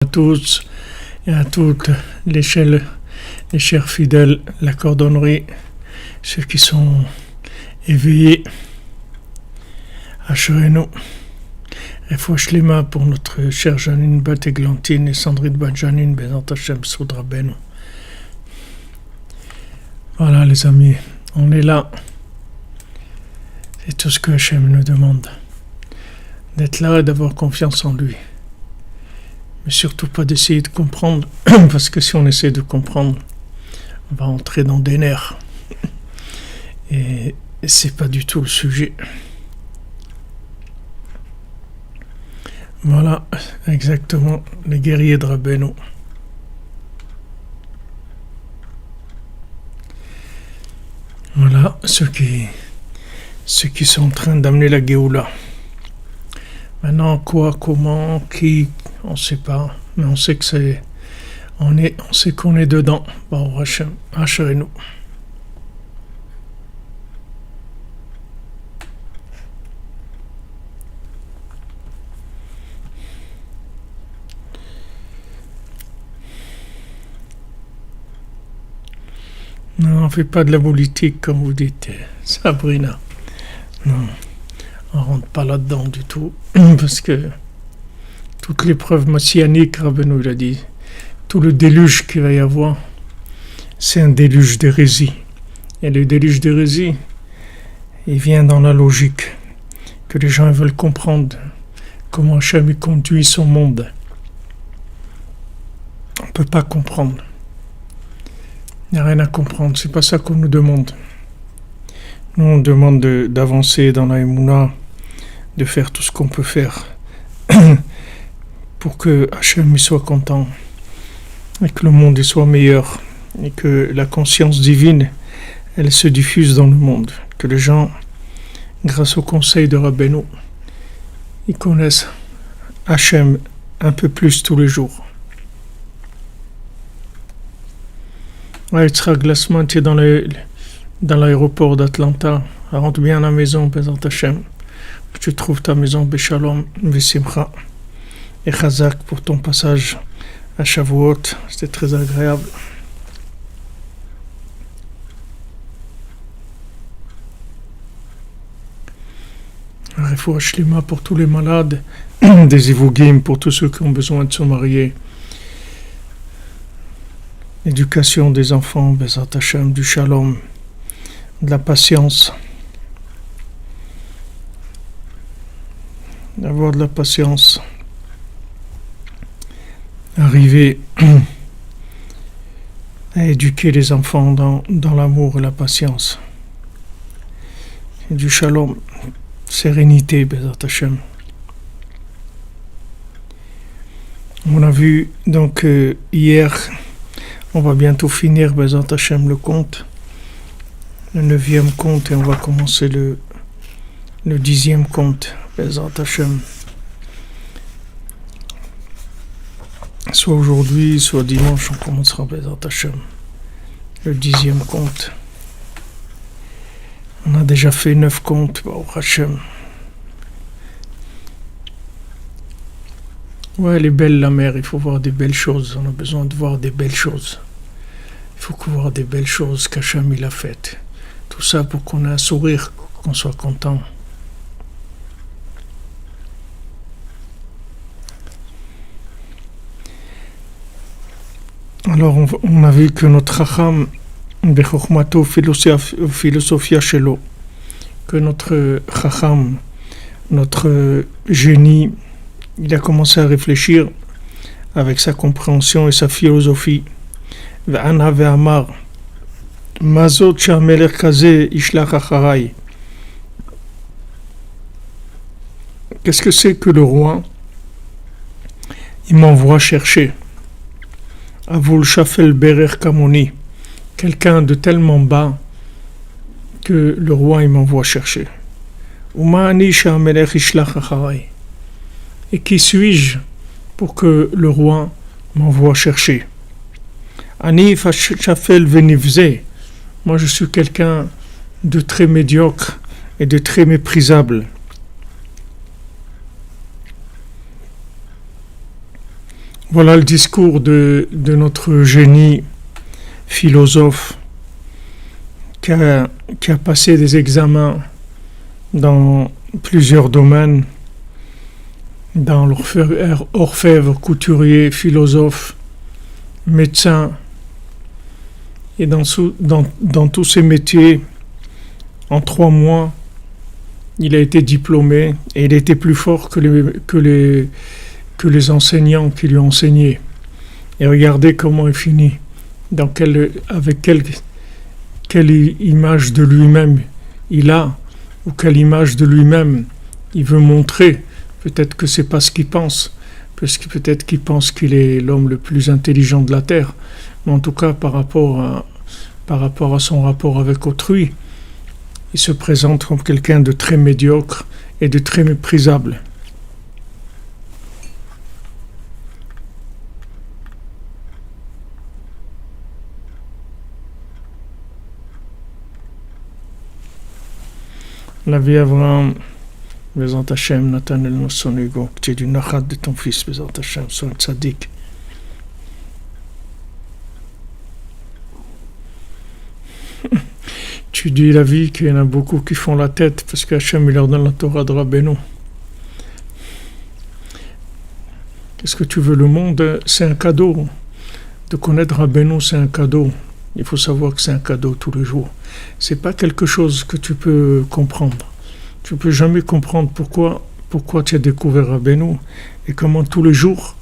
À tous et à toutes les chers fidèles, la cordonnerie, ceux qui sont éveillés, assurez-nous. Refouach Lema pour notre chère Janine Bat Églantine et Sandrine Bat Janine Bezant Hashem Soudra Beno. Voilà les amis, on est là. C'est tout ce que Hashem nous demande. D'être là et d'avoir confiance en lui. Mais surtout pas d'essayer de comprendre, parce que si on essaie de comprendre, on va entrer dans des nerfs. Et c'est pas du tout le sujet. Voilà, exactement, les guerriers de Rabbeinu. Voilà, ceux qui sont en train d'amener la Géoula. Maintenant, quoi, comment, qui, on ne sait pas, mais on sait que on sait qu'on est dedans. Bon, rassurez-nous. Non, on ne fait pas de la politique, comme vous dites, Sabrina. Non. On rentre pas là-dedans du tout, parce que toutes les preuves messianiques, Rabbeinu l'a dit, tout le déluge qu'il va y avoir, c'est un déluge d'hérésie. Et le déluge d'hérésie, il vient dans la logique, que les gens veulent comprendre comment Hachem conduit son monde. On ne peut pas comprendre. Il n'y a rien à comprendre, c'est pas ça qu'on nous demande. Nous, on demande d'avancer dans la Emouna, de faire tout ce qu'on peut faire pour que Hachem soit content et que le monde soit meilleur et que la conscience divine, elle se diffuse dans le monde. Que les gens, grâce au conseil de Rabbeinu, ils connaissent Hachem un peu plus tous les jours. Ouais, Yitzhak Glassman, tu es dans l'aéroport d'Atlanta. Rentre bien à la maison, Bezat Hashem. Que tu trouves ta maison, Beshalom, Vesimcha. Et Chazak pour ton passage à Shavuot. C'était très agréable. Refouach Lema pour tous les malades. Des Ivugim pour tous ceux qui ont besoin de se marier. L'éducation des enfants, Bezat Hashem, du Shalom, de la patience. D'avoir de la patience. Arriver à éduquer les enfants dans l'amour et la patience. Et du Shalom, sérénité, Bezat Hashem. On a vu donc hier, on va bientôt finir, Bezat Hashem, le conte. Le 9e conte et on va commencer le 10e conte, Bezat Hashem. Soit aujourd'hui, soit dimanche, on commencera Bezat Hashem. Le 10e conte. On a déjà fait 9 contes, Baruch Hashem. Ouais, elle est belle la mer, il faut voir des belles choses. On a besoin de voir des belles choses. Il faut voir des belles choses qu'Hachem il a faites. Tout ça pour qu'on ait un sourire, qu'on soit content. Alors on a vu que notre Chacham, Bechokmato, philosophia shelo, que notre Chacham, notre génie, il a commencé à réfléchir avec sa compréhension et sa philosophie. Ve'ana ve'amar, mazot she'hamelech kazeh ishlach acharai. Qu'est-ce que c'est que le roi? Il m'envoie chercher. Avul shafel berer kamoni. Quelqu'un de tellement bas que le roi il m'envoie chercher. Uma'ani she'hamelech ishlach acharai. Et qui suis-je pour que le roi m'envoie chercher? Ani fashafel venivze. Moi je suis quelqu'un de très médiocre et de très méprisable. Voilà le discours de notre génie philosophe qui a passé des examens dans plusieurs domaines, dans l'orfèvre, couturier, philosophe, médecin, et dans tous ces métiers, en 3 mois, il a été diplômé et il était plus fort que les enseignants qui lui ont enseigné. Et regardez comment il finit, avec quelle image de lui-même il a, ou quelle image de lui-même il veut montrer. Peut-être que c'est pas ce qu'il pense, parce que peut-être qu'il pense qu'il est l'homme le plus intelligent de la Terre, mais en tout cas par rapport à son rapport avec autrui, il se présente comme quelqu'un de très médiocre et de très méprisable. La vie Abraham, Bezant Hashem, Nathanaël son ego, que tu es du nachat de ton fils, Bezant Hashem, sois un tzaddik. Tu dis la vie qu'il y en a beaucoup qui font la tête parce qu'Hachem il leur donne la Torah de Rabbeinu. Qu'est-ce que tu veux? Le monde, c'est un cadeau. De connaître Rabbeinu, c'est un cadeau. Il faut savoir que c'est un cadeau tous les jours. C'est pas quelque chose que tu peux comprendre. Tu peux jamais comprendre pourquoi tu as découvert Rabbeinu et comment tous les jours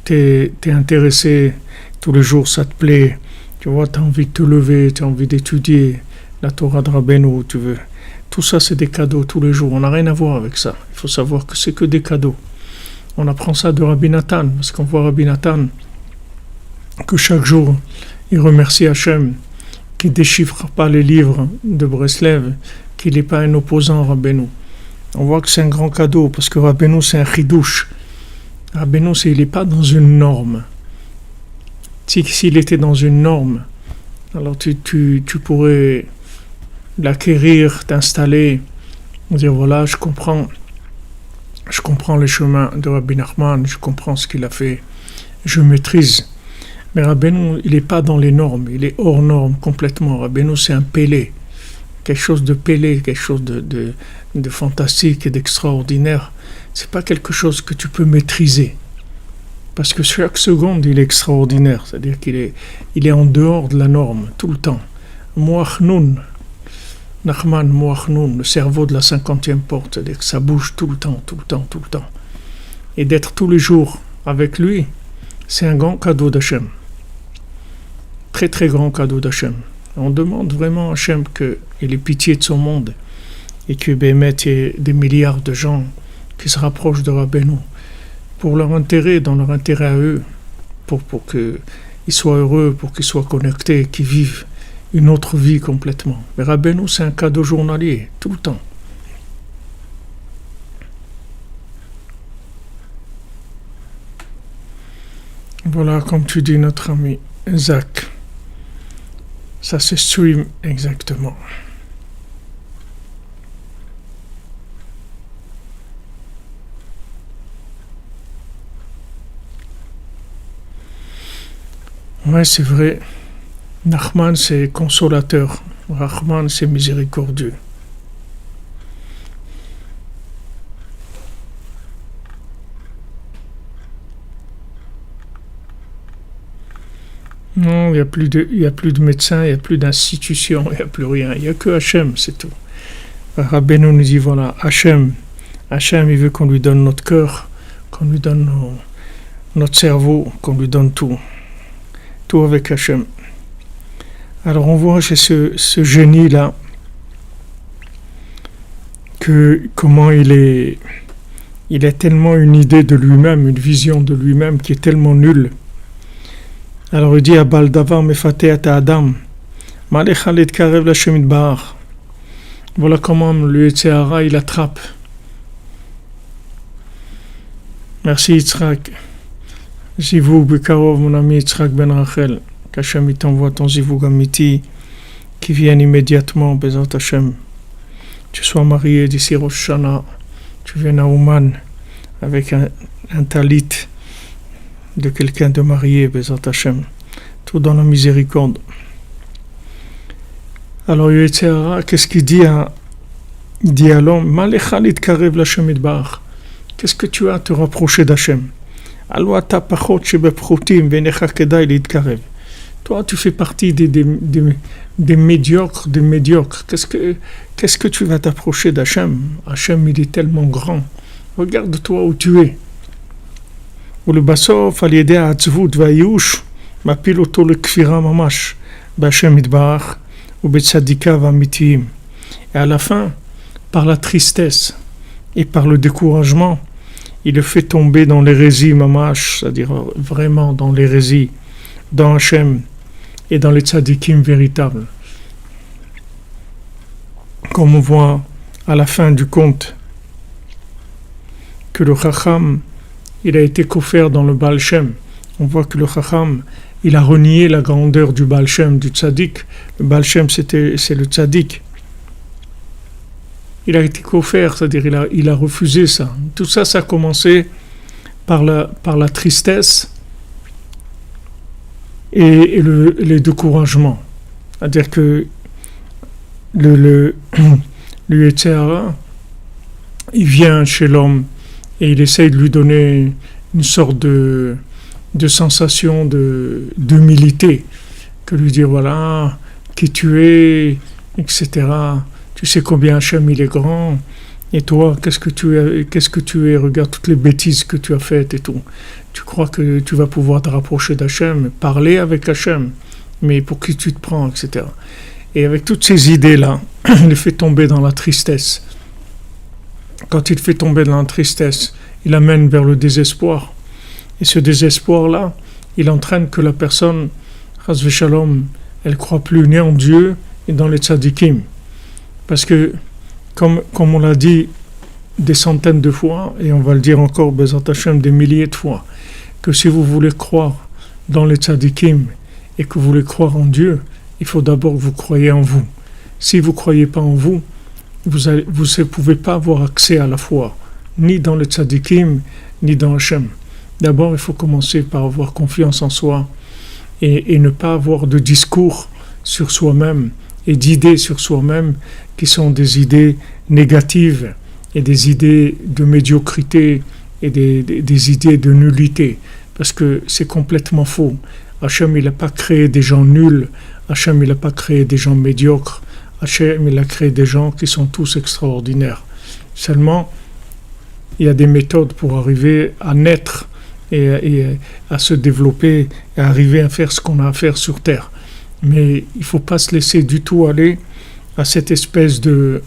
t'es intéressé, tous les jours ça te plaît. Tu vois, tu as envie de te lever, tu as envie d'étudier la Torah de Rabbeinu, tu veux. Tout ça, c'est des cadeaux tous les jours. On n'a rien à voir avec ça. Il faut savoir que c'est que des cadeaux. On apprend ça de Rabbi Nathan, parce qu'on voit Rabbi Nathan que chaque jour, il remercie Hachem, qui ne déchiffre pas les livres de Breslev, qu'il n'est pas un opposant à Rabbeinu. On voit que c'est un grand cadeau, parce que Rabbeinu, c'est un chidouche. Rabbeinu, il n'est pas dans une norme. S'il était dans une norme, alors tu pourrais l'acquérir, t'installer, dire voilà, je comprends les chemins de Rabbi Nachman, je comprends ce qu'il a fait, je maîtrise. Mais Rabbeinu, il n'est pas dans les normes, il est hors norme complètement. Rabbeinu, c'est un pélé, quelque chose de pélé, quelque chose de fantastique et d'extraordinaire. C'est pas quelque chose que tu peux maîtriser. Parce que chaque seconde, il est extraordinaire, c'est-à-dire qu'il est en dehors de la norme, tout le temps. Moachnoun, Nachman Moachnoun, le cerveau de la 50e porte, c'est-à-dire que ça bouge tout le temps. Et d'être tous les jours avec lui, c'est un grand cadeau d'Hachem. Très très grand cadeau d'Hachem. On demande vraiment à Hachem qu'il ait pitié de son monde et qu'il y ait des milliards de gens qui se rapprochent de Rabbeinu pour leur intérêt, dans leur intérêt à eux, pour qu'ils soient heureux, pour qu'ils soient connectés, qu'ils vivent une autre vie complètement. Mais Rabbeinu, c'est un cadeau journalier, tout le temps. Voilà, comme tu dis, notre ami Zach. Ça se stream exactement. Ouais, c'est vrai. Nachman, c'est consolateur. Rahman, c'est miséricordieux. Non, il n'y a plus de médecins, il n'y a plus d'institutions, il n'y a plus rien. Il n'y a que Hachem, c'est tout. Rabbeinu nous dit, voilà, Hachem, il veut qu'on lui donne notre cœur, qu'on lui donne notre cerveau, qu'on lui donne tout. Tout avec Hachem. Alors on voit chez ce génie-là comment il a tellement une idée de lui-même, une vision de lui-même qui est tellement nulle. Alors il dit à Baldavar Mefateat Adam, Malekhalet Karev la Shemit Bahar. Voilà comment le Yetzirah il attrape. Merci Yitzhak. Zivug Bekarov, mon ami Yitzhak Ben Rachel. Qu'Hachem t'envoie ton Zivug Amiti qui vienne immédiatement, Bezat Hachem. Tu sois marié d'ici Rosh Hashanah. Tu viennes à Ouman avec un talit de quelqu'un de marié, Bezat Hashem, tout dans la miséricorde. Alors Yetzer Hara, qu'est-ce qu'il dit il dit à l'homme, Malecha litkarev l'Hashem itbarach. Qu'est-ce que tu as à te rapprocher d'Hashem? Alwa ta pachot shebepchutim venecha kedai litkarev. Toi, tu fais partie des médiocres, des médiocres. Qu'est-ce que tu vas t'approcher d'Hachem? Hachem, il est tellement grand. Regarde-toi où tu es. Ou le basof, al yedei ha'atzvut va'yush, mapil oto lekfira mamash, b'Hachem itbarach, ou b'tzadikav amitiyim. Et à la fin, par la tristesse et par le découragement, il le fait tomber dans l'hérésie mamash, c'est-à-dire vraiment dans l'hérésie, dans Hachem et dans les tzadikim véritables. Comme on voit à la fin du conte que le Chacham, il a été coffert dans le Baal Shem. On voit que le Chacham, il a renié la grandeur du Baal Shem, du tzadik. Le Baal Shem, c'est le tzadik. Il a été coffert, c'est-à-dire il a refusé ça. Tout ça, ça a commencé par la tristesse et le découragement. C'est-à-dire que le Yetzer Hara, il vient chez l'homme et il essaye de lui donner une sorte de sensation d'humilité, que lui dire voilà qui tu es, etc. Tu sais combien Hachem il est grand, et toi qu'est-ce que tu es, regarde toutes les bêtises que tu as faites et tout. Tu crois que tu vas pouvoir te rapprocher d'Hachem, parler avec Hachem, mais pour qui tu te prends, etc. Et avec toutes ces idées-là, il le fait tomber dans la tristesse. Quand il fait tomber dans la tristesse, il amène vers le désespoir. Et ce désespoir-là, il entraîne que la personne, Chas v'Shalom, elle ne croit plus ni en Dieu ni dans les tzadikim. Parce que, comme on l'a dit des centaines de fois, et on va le dire encore, Bezat Hashem, des milliers de fois, que si vous voulez croire dans les tzadikim et que vous voulez croire en Dieu, il faut d'abord que vous croyez en vous. Si vous ne croyez pas en vous, vous ne pouvez pas avoir accès à la foi, ni dans les tzadikim, ni dans Hachem. D'abord, il faut commencer par avoir confiance en soi et ne pas avoir de discours sur soi-même et d'idées sur soi-même qui sont des idées négatives et des idées de médiocrité et des idées de nullité, parce que c'est complètement faux. Hachem, il n'a pas créé des gens nuls, Hachem, il n'a pas créé des gens médiocres, Hachem, il a créé des gens qui sont tous extraordinaires. Seulement, il y a des méthodes pour arriver à naître et à se développer et à arriver à faire ce qu'on a à faire sur Terre. Mais il ne faut pas se laisser du tout aller à cette espèce de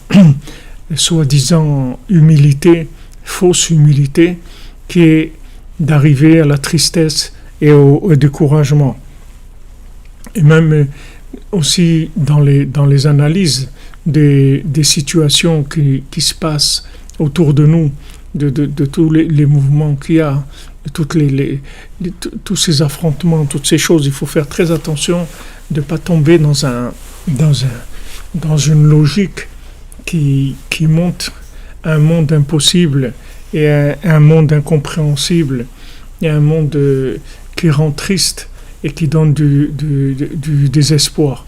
soi-disant humilité, fausse humilité, qui est d'arriver à la tristesse et au découragement. Et même aussi dans les analyses des situations qui se passent autour de nous, de tous les mouvements qu'il y a, de tous ces affrontements, toutes ces choses, il faut faire très attention de ne pas tomber dans une logique qui monte un monde impossible et un monde incompréhensible et un monde qui rend triste et qui donne du désespoir.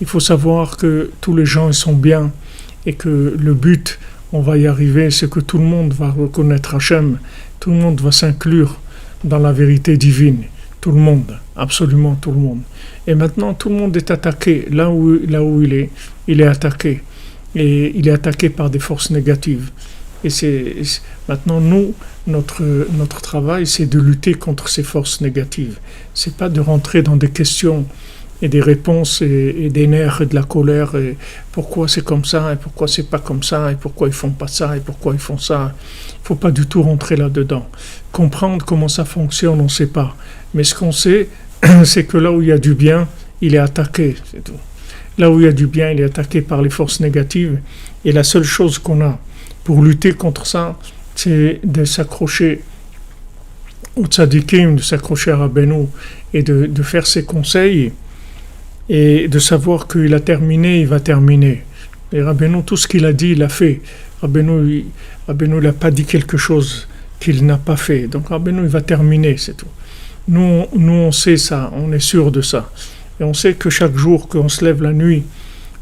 Il faut savoir que tous les gens ils sont bien et que le but, on va y arriver, c'est que tout le monde va reconnaître Hachem, tout le monde va s'inclure dans la vérité divine. Tout le monde, absolument tout le monde. Et maintenant, tout le monde est attaqué. Là où il est attaqué. Et il est attaqué par des forces négatives. Et maintenant, nous, notre travail, c'est de lutter contre ces forces négatives. C'est pas de rentrer dans des questions et des réponses et des nerfs et de la colère. Et pourquoi c'est comme ça, et pourquoi c'est pas comme ça, et pourquoi ils font pas ça, et pourquoi ils font ça. Il faut pas du tout rentrer là-dedans. Comprendre comment ça fonctionne, on ne sait pas. Mais ce qu'on sait, c'est que là où il y a du bien, il est attaqué, c'est tout. Là où il y a du bien, il est attaqué par les forces négatives. Et la seule chose qu'on a pour lutter contre ça, c'est de s'accrocher au tzadikim, de s'accrocher à Rabbeinu et de faire ses conseils et de savoir qu'il a terminé, il va terminer. Et Rabbeinu, tout ce qu'il a dit, il a fait. Rabbeinu n'a pas dit quelque chose qu'il n'a pas fait. Donc Rabbeinu, il va terminer, c'est tout. Nous, on sait ça, on est sûr de ça. Et on sait que chaque jour qu'on se lève la nuit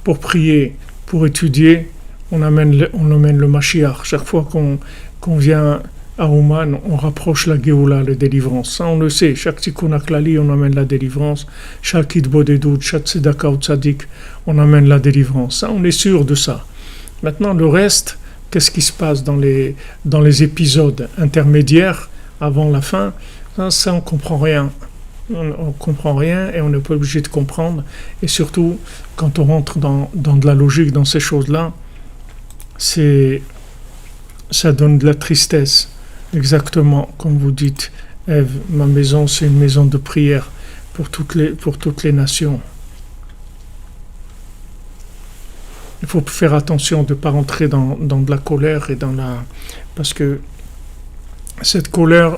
pour prier, pour étudier, on amène le Mashiach. Chaque fois qu'on vient à Ouman, on rapproche la Géoula, la délivrance. Ça, on le sait. Chaque Tikkun HaKlali, on amène la délivrance. Chaque Hitbodedut, chaque Tzedaka ou Tzadik, on amène la délivrance. Ça, on est sûr de ça. Maintenant, le reste, qu'est-ce qui se passe dans les épisodes intermédiaires, avant la fin? Ça on ne comprend rien. On ne comprend rien et on n'est pas obligé de comprendre. Et surtout, quand on rentre dans de la logique, dans ces choses-là, ça donne de la tristesse. Exactement, comme vous dites, Ève, ma maison, c'est une maison de prière pour toutes les nations. Il faut faire attention de ne pas rentrer dans de la colère parce que cette colère,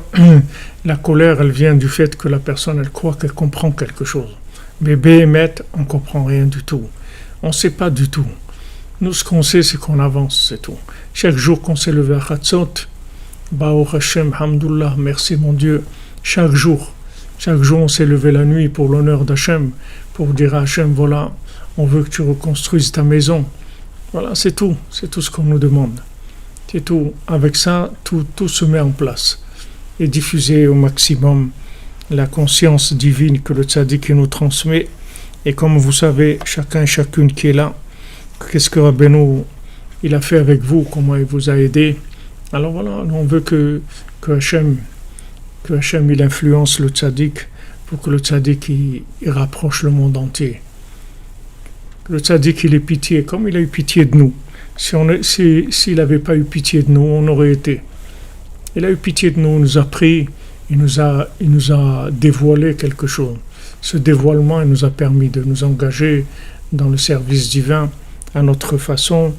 la colère, elle vient du fait que la personne, elle croit qu'elle comprend quelque chose. Mais Béhémet, on ne comprend rien du tout. On ne sait pas du tout. Nous, ce qu'on sait, c'est qu'on avance, c'est tout. Chaque jour qu'on s'est levé à Chatzot, Baruch Hashem, Hamdullah, merci mon Dieu. Chaque jour, on s'est levé la nuit pour l'honneur d'Hachem, pour dire à Hachem, voilà, on veut que tu reconstruises ta maison. Voilà, c'est tout ce qu'on nous demande. C'est tout. Avec ça, tout se met en place. Et diffuser au maximum la conscience divine que le tzaddik nous transmet. Et comme vous savez, chacun et chacune qui est là, qu'est-ce que Rabbeinu il a fait avec vous, comment il vous a aidé. Alors voilà, on veut que Hachem il influence le tzaddik pour que le tzaddik il rapproche le monde entier. Le tzaddik il ait pitié, comme il a eu pitié de nous. S'il n'avait pas eu pitié de nous, on aurait été. Il a eu pitié de nous, il nous a pris, il nous a dévoilé quelque chose. Ce dévoilement, il nous a permis de nous engager dans le service divin à notre façon,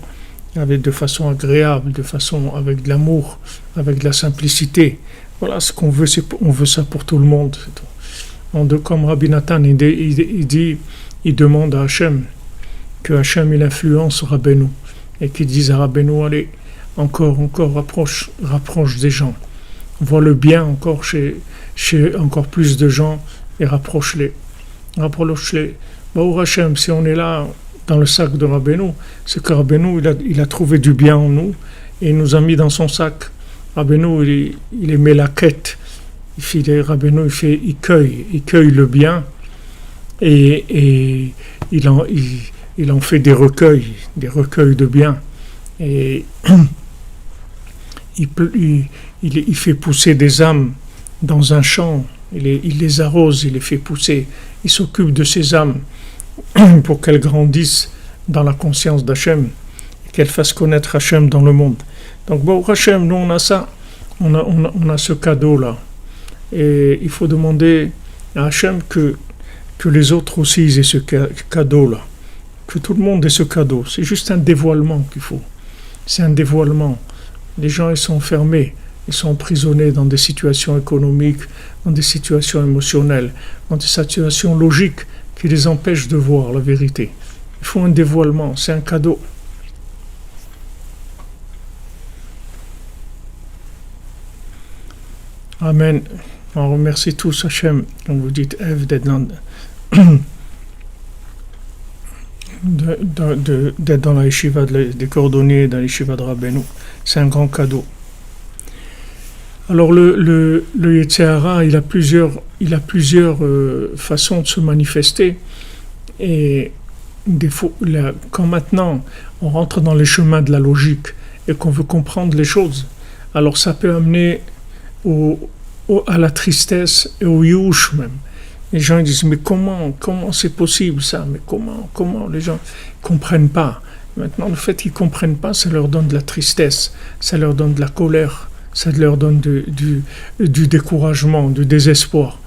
de façon agréable, avec de l'amour, avec de la simplicité. Voilà ce qu'on veut, on veut ça pour tout le monde. Comme Rabbi Nathan, il demande à Hachem que Hachem il influence Rabbeinu. Et qu'ils disent à Rabbeinu, allez, encore, rapproche des gens. Vois le bien encore chez encore plus de gens et rapproche-les. Baruch Hashem, si on est là dans le sac de Rabbeinu, c'est que Rabbeinu, il a trouvé du bien en nous et il nous a mis dans son sac. Rabbeinu, il aimait la quête. Rabbeinu, il cueille le bien et il en fait des recueils de biens. Et il fait pousser des âmes dans un champ, il les arrose, il les fait pousser, il s'occupe de ces âmes pour qu'elles grandissent dans la conscience d'Hachem et qu'elles fassent connaître Hachem dans le monde. Donc, Baruch Hachem, nous on a ça, on a ce cadeau-là. Et il faut demander à Hachem que les autres aussi aient ce cadeau-là. Que tout le monde ait ce cadeau. C'est juste un dévoilement qu'il faut. C'est un dévoilement. Les gens, ils sont fermés. Ils sont emprisonnés dans des situations économiques, dans des situations émotionnelles, dans des situations logiques qui les empêchent de voir la vérité. Il faut un dévoilement. C'est un cadeau. Amen. On remercie tous Hachem, comme vous dites, Ève, d'être dans la yeshiva des cordonniers, dans la yeshiva de Rabbeinu. C'est un grand cadeau. Alors le Yetzer Hara, il a plusieurs façons de se manifester. Et quand maintenant on rentre dans les chemins de la logique et qu'on veut comprendre les choses, alors ça peut amener à la tristesse et au youch même. Les gens disent, mais comment c'est possible ça? Mais comment les gens ne comprennent pas? Maintenant, le fait qu'ils ne comprennent pas, ça leur donne de la tristesse, ça leur donne de la colère, ça leur donne du découragement, du désespoir.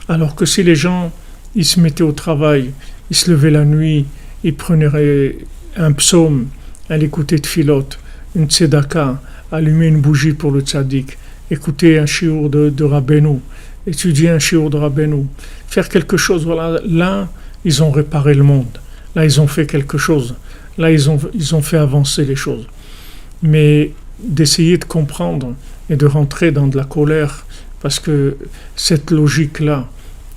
Alors que si les gens, ils se mettaient au travail, ils se levaient la nuit, ils prenaient un psaume, un écouter Tfilot, une tzedaka, allumer une bougie pour le tzaddik, écouter un shiur de Rabbeinu, étudier un shiur de Rabbeinu, faire quelque chose, voilà, là, ils ont réparé le monde. Là, ils ont fait quelque chose. Là, ils ont fait avancer les choses. Mais d'essayer de comprendre et de rentrer dans de la colère Parce que cette logique-là,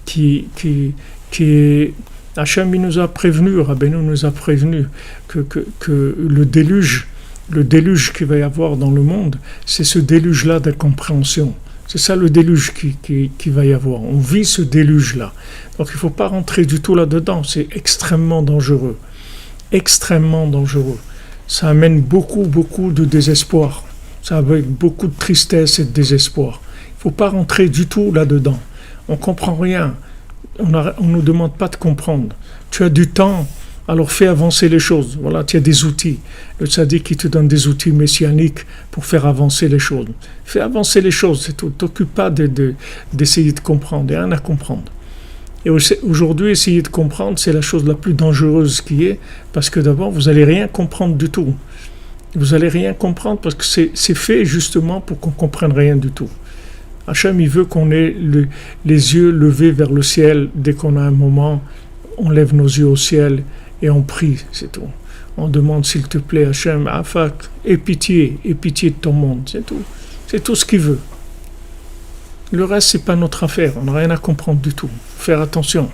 qui est... Hachem, il nous a prévenu, Rabbeinu nous a prévenu que le déluge qu'il va y avoir dans le monde, c'est ce déluge-là d'incompréhension. C'est ça le déluge qui va y avoir. On vit ce déluge-là. Donc il ne faut pas rentrer du tout là-dedans. C'est extrêmement dangereux. Extrêmement dangereux. Ça amène beaucoup de désespoir. Ça amène beaucoup de tristesse et de désespoir. Il ne faut pas rentrer du tout là-dedans. On ne comprend rien. On ne nous demande pas de comprendre. Tu as du temps, alors fais avancer les choses. Voilà, tu as des outils. Le tzaddik qui te donne des outils messianiques pour faire avancer les choses. Fais avancer les choses, c'est tout. T'occupe pas d'essayer de comprendre. Il n'y a rien à comprendre. Et aujourd'hui, essayer de comprendre, c'est la chose la plus dangereuse qui est, parce que d'abord, vous n'allez rien comprendre du tout. Vous n'allez rien comprendre parce que c'est fait justement pour qu'on ne comprenne rien du tout. Hachem, il veut qu'on ait les yeux levés vers le ciel dès qu'on a un moment. On lève nos yeux au ciel et on prie, c'est tout. On demande, s'il te plaît, Hachem, Afak, aie pitié de ton monde, c'est tout. C'est tout ce qu'il veut. Le reste, c'est pas notre affaire, on n'a rien à comprendre du tout. Faire attention.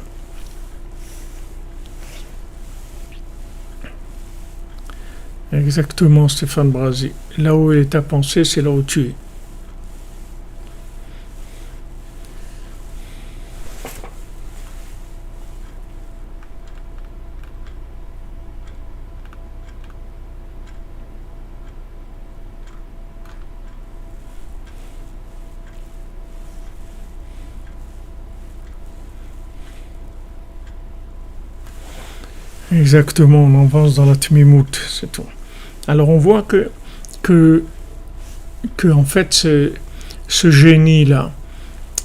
Exactement, Stéphane Brasi. Là où est ta pensée, c'est là où tu es. Exactement, on avance dans la tmimout, c'est tout. Alors on voit que en fait ce génie-là,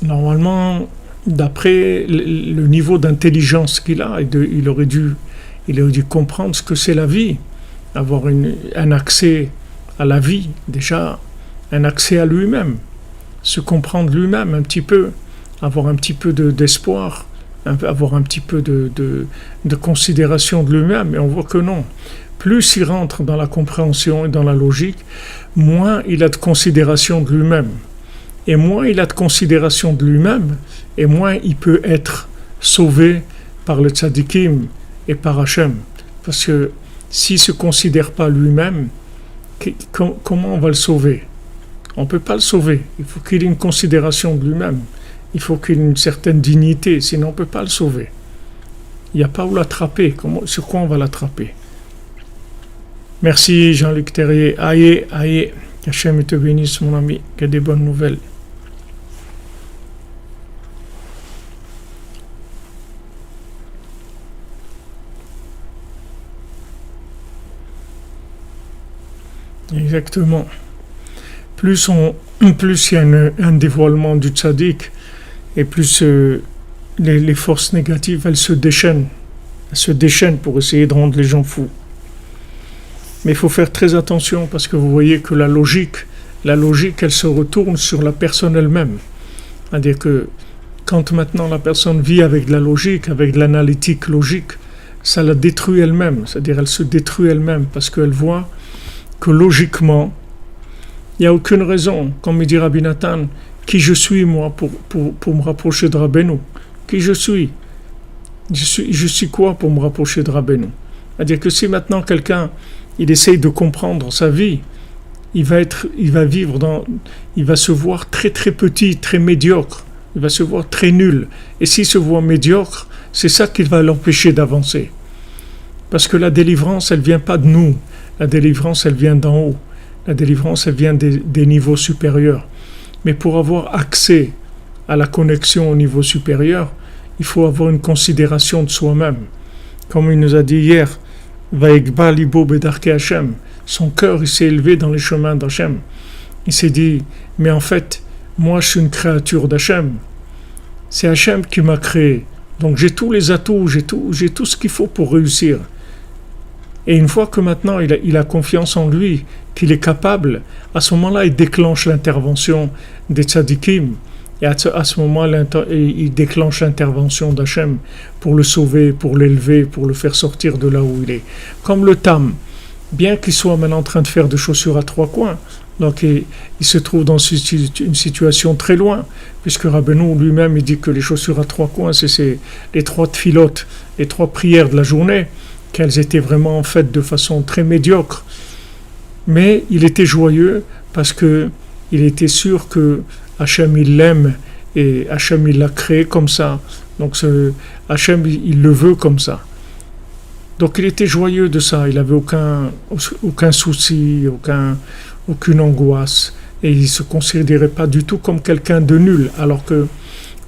normalement, d'après le niveau d'intelligence qu'il a, il aurait dû comprendre ce que c'est la vie, avoir un accès à la vie, déjà un accès à lui-même, se comprendre lui-même un petit peu, avoir un petit peu d'espoir, avoir un petit peu de considération de lui-même, et on voit que non. Plus il rentre dans la compréhension et dans la logique, moins il a de considération de lui-même. Et moins il a de considération de lui-même, et moins il peut être sauvé par le tzadikim et par Hachem. Parce que s'il ne se considère pas lui-même, comment on va le sauver? On ne peut pas le sauver. Il faut qu'il ait une considération de lui-même. Il faut qu'il ait une certaine dignité, sinon on ne peut pas le sauver. Il n'y a pas où l'attraper. Sur quoi on va l'attraper? Merci Jean-Luc Terrier. Aïe, qu'Hachem te bénisse mon ami, qu'il y ait des bonnes nouvelles. Exactement. Plus il y a un dévoilement du tzaddik, et plus les forces négatives, elles se déchaînent. Elles se déchaînent pour essayer de rendre les gens fous. Mais il faut faire très attention parce que vous voyez que la logique, elle se retourne sur la personne elle-même. C'est-à-dire que quand maintenant la personne vit avec de la logique, avec de l'analytique logique, ça la détruit elle-même. C'est-à-dire elle se détruit elle-même parce qu'elle voit que logiquement, il n'y a aucune raison, comme me dit Rabbi Nathan, qui je suis moi pour me rapprocher de Rabbeinu? Qui je suis? Je suis quoi pour me rapprocher de Rabbeinu? C'est-à-dire que si maintenant quelqu'un il essaye de comprendre sa vie, il va se voir très très petit, très médiocre, il va se voir très nul. Et s'il se voit médiocre, c'est ça qui va l'empêcher d'avancer. Parce que la délivrance, elle vient pas de nous. La délivrance, elle vient d'en haut. La délivrance, elle vient des niveaux supérieurs. Mais pour avoir accès à la connexion au niveau supérieur, il faut avoir une considération de soi-même. Comme il nous a dit hier, Vaïkba libo bedarke Hashem. Son cœur, il s'est élevé dans les chemins d'Hachem. Il s'est dit, mais en fait, moi je suis une créature d'Hachem. C'est Hachem qui m'a créé. Donc j'ai tous les atouts, j'ai tout ce qu'il faut pour réussir. Et une fois que maintenant il a confiance en lui, qu'il est capable, à ce moment-là, il déclenche l'intervention des tzadikim. Et à ce moment-là, il déclenche l'intervention d'Hachem pour le sauver, pour l'élever, pour le faire sortir de là où il est. Comme le tam, bien qu'il soit maintenant en train de faire des chaussures à trois coins, Donc il se trouve dans une situation très loin, puisque Rabbeinu lui-même il dit que les chaussures à trois coins, c'est les trois tfilotes, les trois prières de la journée, qu'elles étaient vraiment faites de façon très médiocre. Mais il était joyeux parce que il était sûr que Hachem il l'aime et Hachem il l'a créé comme ça. Donc Hachem il le veut comme ça. Donc il était joyeux de ça, il n'avait aucun souci, aucune angoisse, et il ne se considérait pas du tout comme quelqu'un de nul, alors que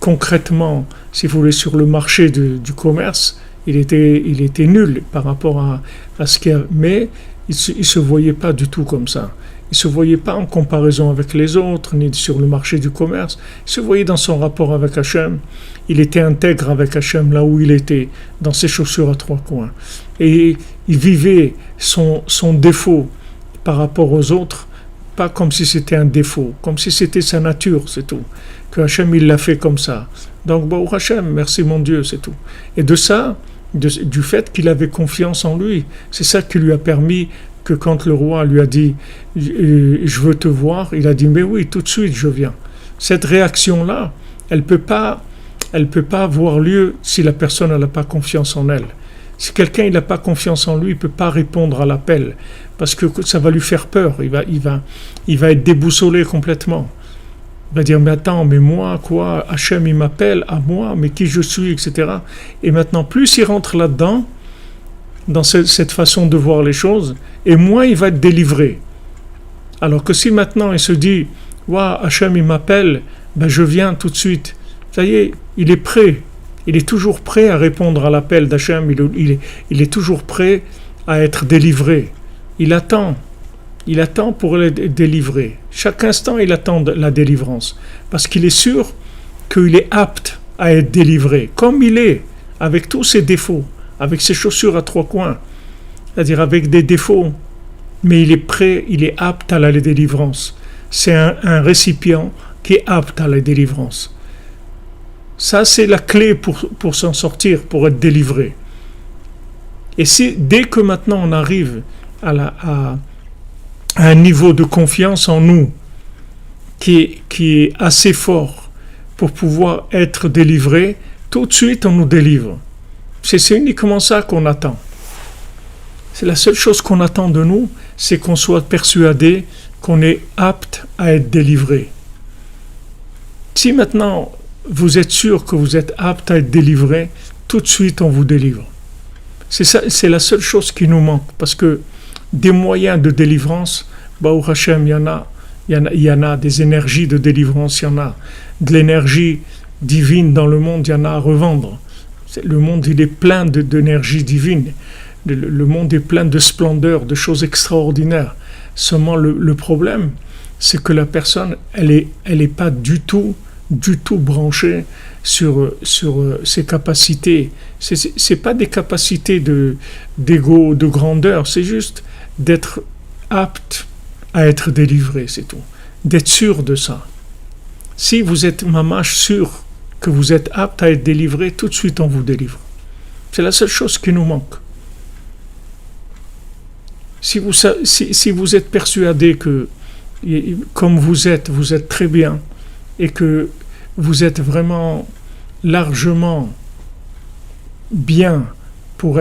concrètement, si vous voulez, sur le marché du commerce, il était nul par rapport à ce qu'il y a, mais il ne se voyait pas du tout comme ça. Il ne se voyait pas en comparaison avec les autres, ni sur le marché du commerce. Il se voyait dans son rapport avec Hachem. Il était intègre avec Hachem là où il était, dans ses chaussures à trois coins. Et il vivait son défaut par rapport aux autres, pas comme si c'était un défaut, comme si c'était sa nature, c'est tout. Que Hachem, il l'a fait comme ça. Donc, Baruch Hachem, merci mon Dieu, c'est tout. Et de ça, du fait qu'il avait confiance en lui, c'est ça qui lui a permis que quand le roi lui a dit « Je veux te voir », il a dit « Mais oui, tout de suite, je viens ». Cette réaction-là, elle peut pas avoir lieu si la personne n'a pas confiance en elle. Si quelqu'un n'a pas confiance en lui, il ne peut pas répondre à l'appel, parce que ça va lui faire peur, il va être déboussolé complètement. Il va dire « Mais attends, mais moi, quoi, Hachem, il m'appelle à moi, mais qui je suis, etc. » Et maintenant, plus il rentre là-dedans, dans cette façon de voir les choses, et moins il va être délivré. Alors que si maintenant il se dit « Waouh, Hachem il m'appelle, ben je viens tout de suite », ça y est, il est prêt, il est toujours prêt à répondre à l'appel d'Hachem, il est toujours prêt à être délivré. Il attend pour être délivré. Chaque instant il attend la délivrance, parce qu'il est sûr qu'il est apte à être délivré, comme il est, avec tous ses défauts, avec ses chaussures à trois coins, c'est-à-dire avec des défauts, mais il est prêt, il est apte à la délivrance. C'est un récipient qui est apte à la délivrance. Ça, c'est la clé pour s'en sortir, pour être délivré. Et dès que maintenant on arrive à un niveau de confiance en nous qui est assez fort pour pouvoir être délivré, tout de suite on nous délivre. C'est uniquement ça qu'on attend. C'est la seule chose qu'on attend de nous, c'est qu'on soit persuadé qu'on est apte à être délivré. Si maintenant vous êtes sûr que vous êtes apte à être délivré, tout de suite on vous délivre. C'est la seule chose qui nous manque, parce que des moyens de délivrance, Baruch Hashem, il y en a des énergies de délivrance, il y en a de l'énergie divine dans le monde, il y en a à revendre. Le monde, il est plein d'énergie divine. Le monde est plein de splendeur, de choses extraordinaires. Seulement, le problème, c'est que la personne, elle est pas du tout branchée sur ses capacités. C'est pas des capacités d'ego, de grandeur. C'est juste d'être apte à être délivré, c'est tout. D'être sûr de ça. Si vous êtes mamash sûr que vous êtes apte à être délivré, tout de suite on vous délivre. C'est la seule chose qui nous manque. Si vous êtes persuadé que, comme vous êtes très bien, et que vous êtes vraiment largement bien pour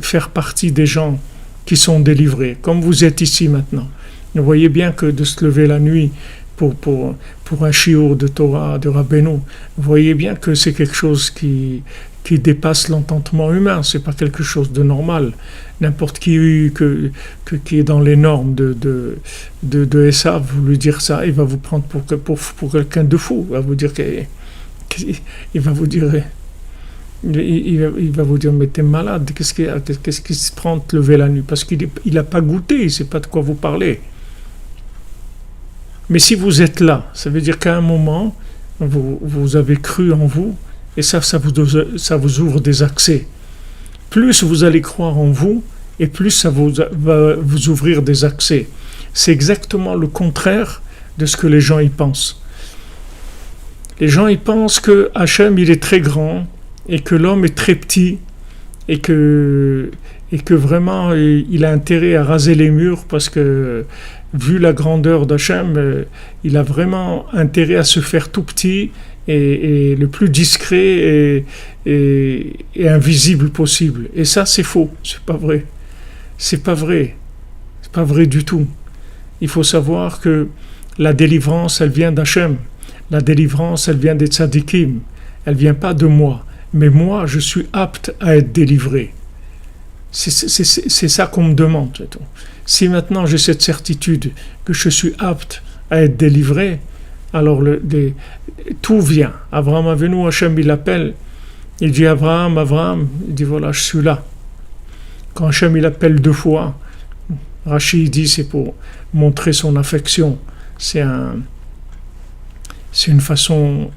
faire partie des gens qui sont délivrés, comme vous êtes ici maintenant. Vous voyez bien que de se lever la nuit pour un shiur de Torah, de Rabbeinu, vous voyez bien que c'est quelque chose qui dépasse l'entendement humain, c'est pas quelque chose de normal. N'importe qui est dans les normes de Esav, vous lui dire ça, il va vous prendre pour quelqu'un de fou, il va vous dire il va vous dire mais t'es malade, qu'est-ce qui se prend de te lever la nuit, parce qu'il n'a pas goûté, il ne sait pas de quoi vous parlez. Mais si vous êtes là, ça veut dire qu'à un moment vous avez cru en vous, et ça vous ouvre des accès. Plus vous allez croire en vous, et plus ça va vous ouvrir des accès. C'est exactement le contraire de ce que les gens y pensent. Les gens y pensent que Hachem il est très grand, et que l'homme est très petit, et que et que vraiment il a intérêt à raser les murs parce que vu la grandeur d'Hachem, il a vraiment intérêt à se faire tout petit et le plus discret et invisible possible. Et ça, c'est faux, c'est pas vrai. C'est pas vrai. C'est pas vrai du tout. Il faut savoir que la délivrance, elle vient d'Hachem. La délivrance, elle vient des tzadikim. Elle vient pas de moi. Mais moi, je suis apte à être délivré. C'est ça qu'on me demande. Si maintenant j'ai cette certitude que je suis apte à être délivré, alors tout vient. Abraham Avinu, Hachem, il appelle. Il dit Abraham, il dit voilà, je suis là. Quand Hachem il appelle 2 fois, Rashi dit c'est pour montrer son affection. C'est une façon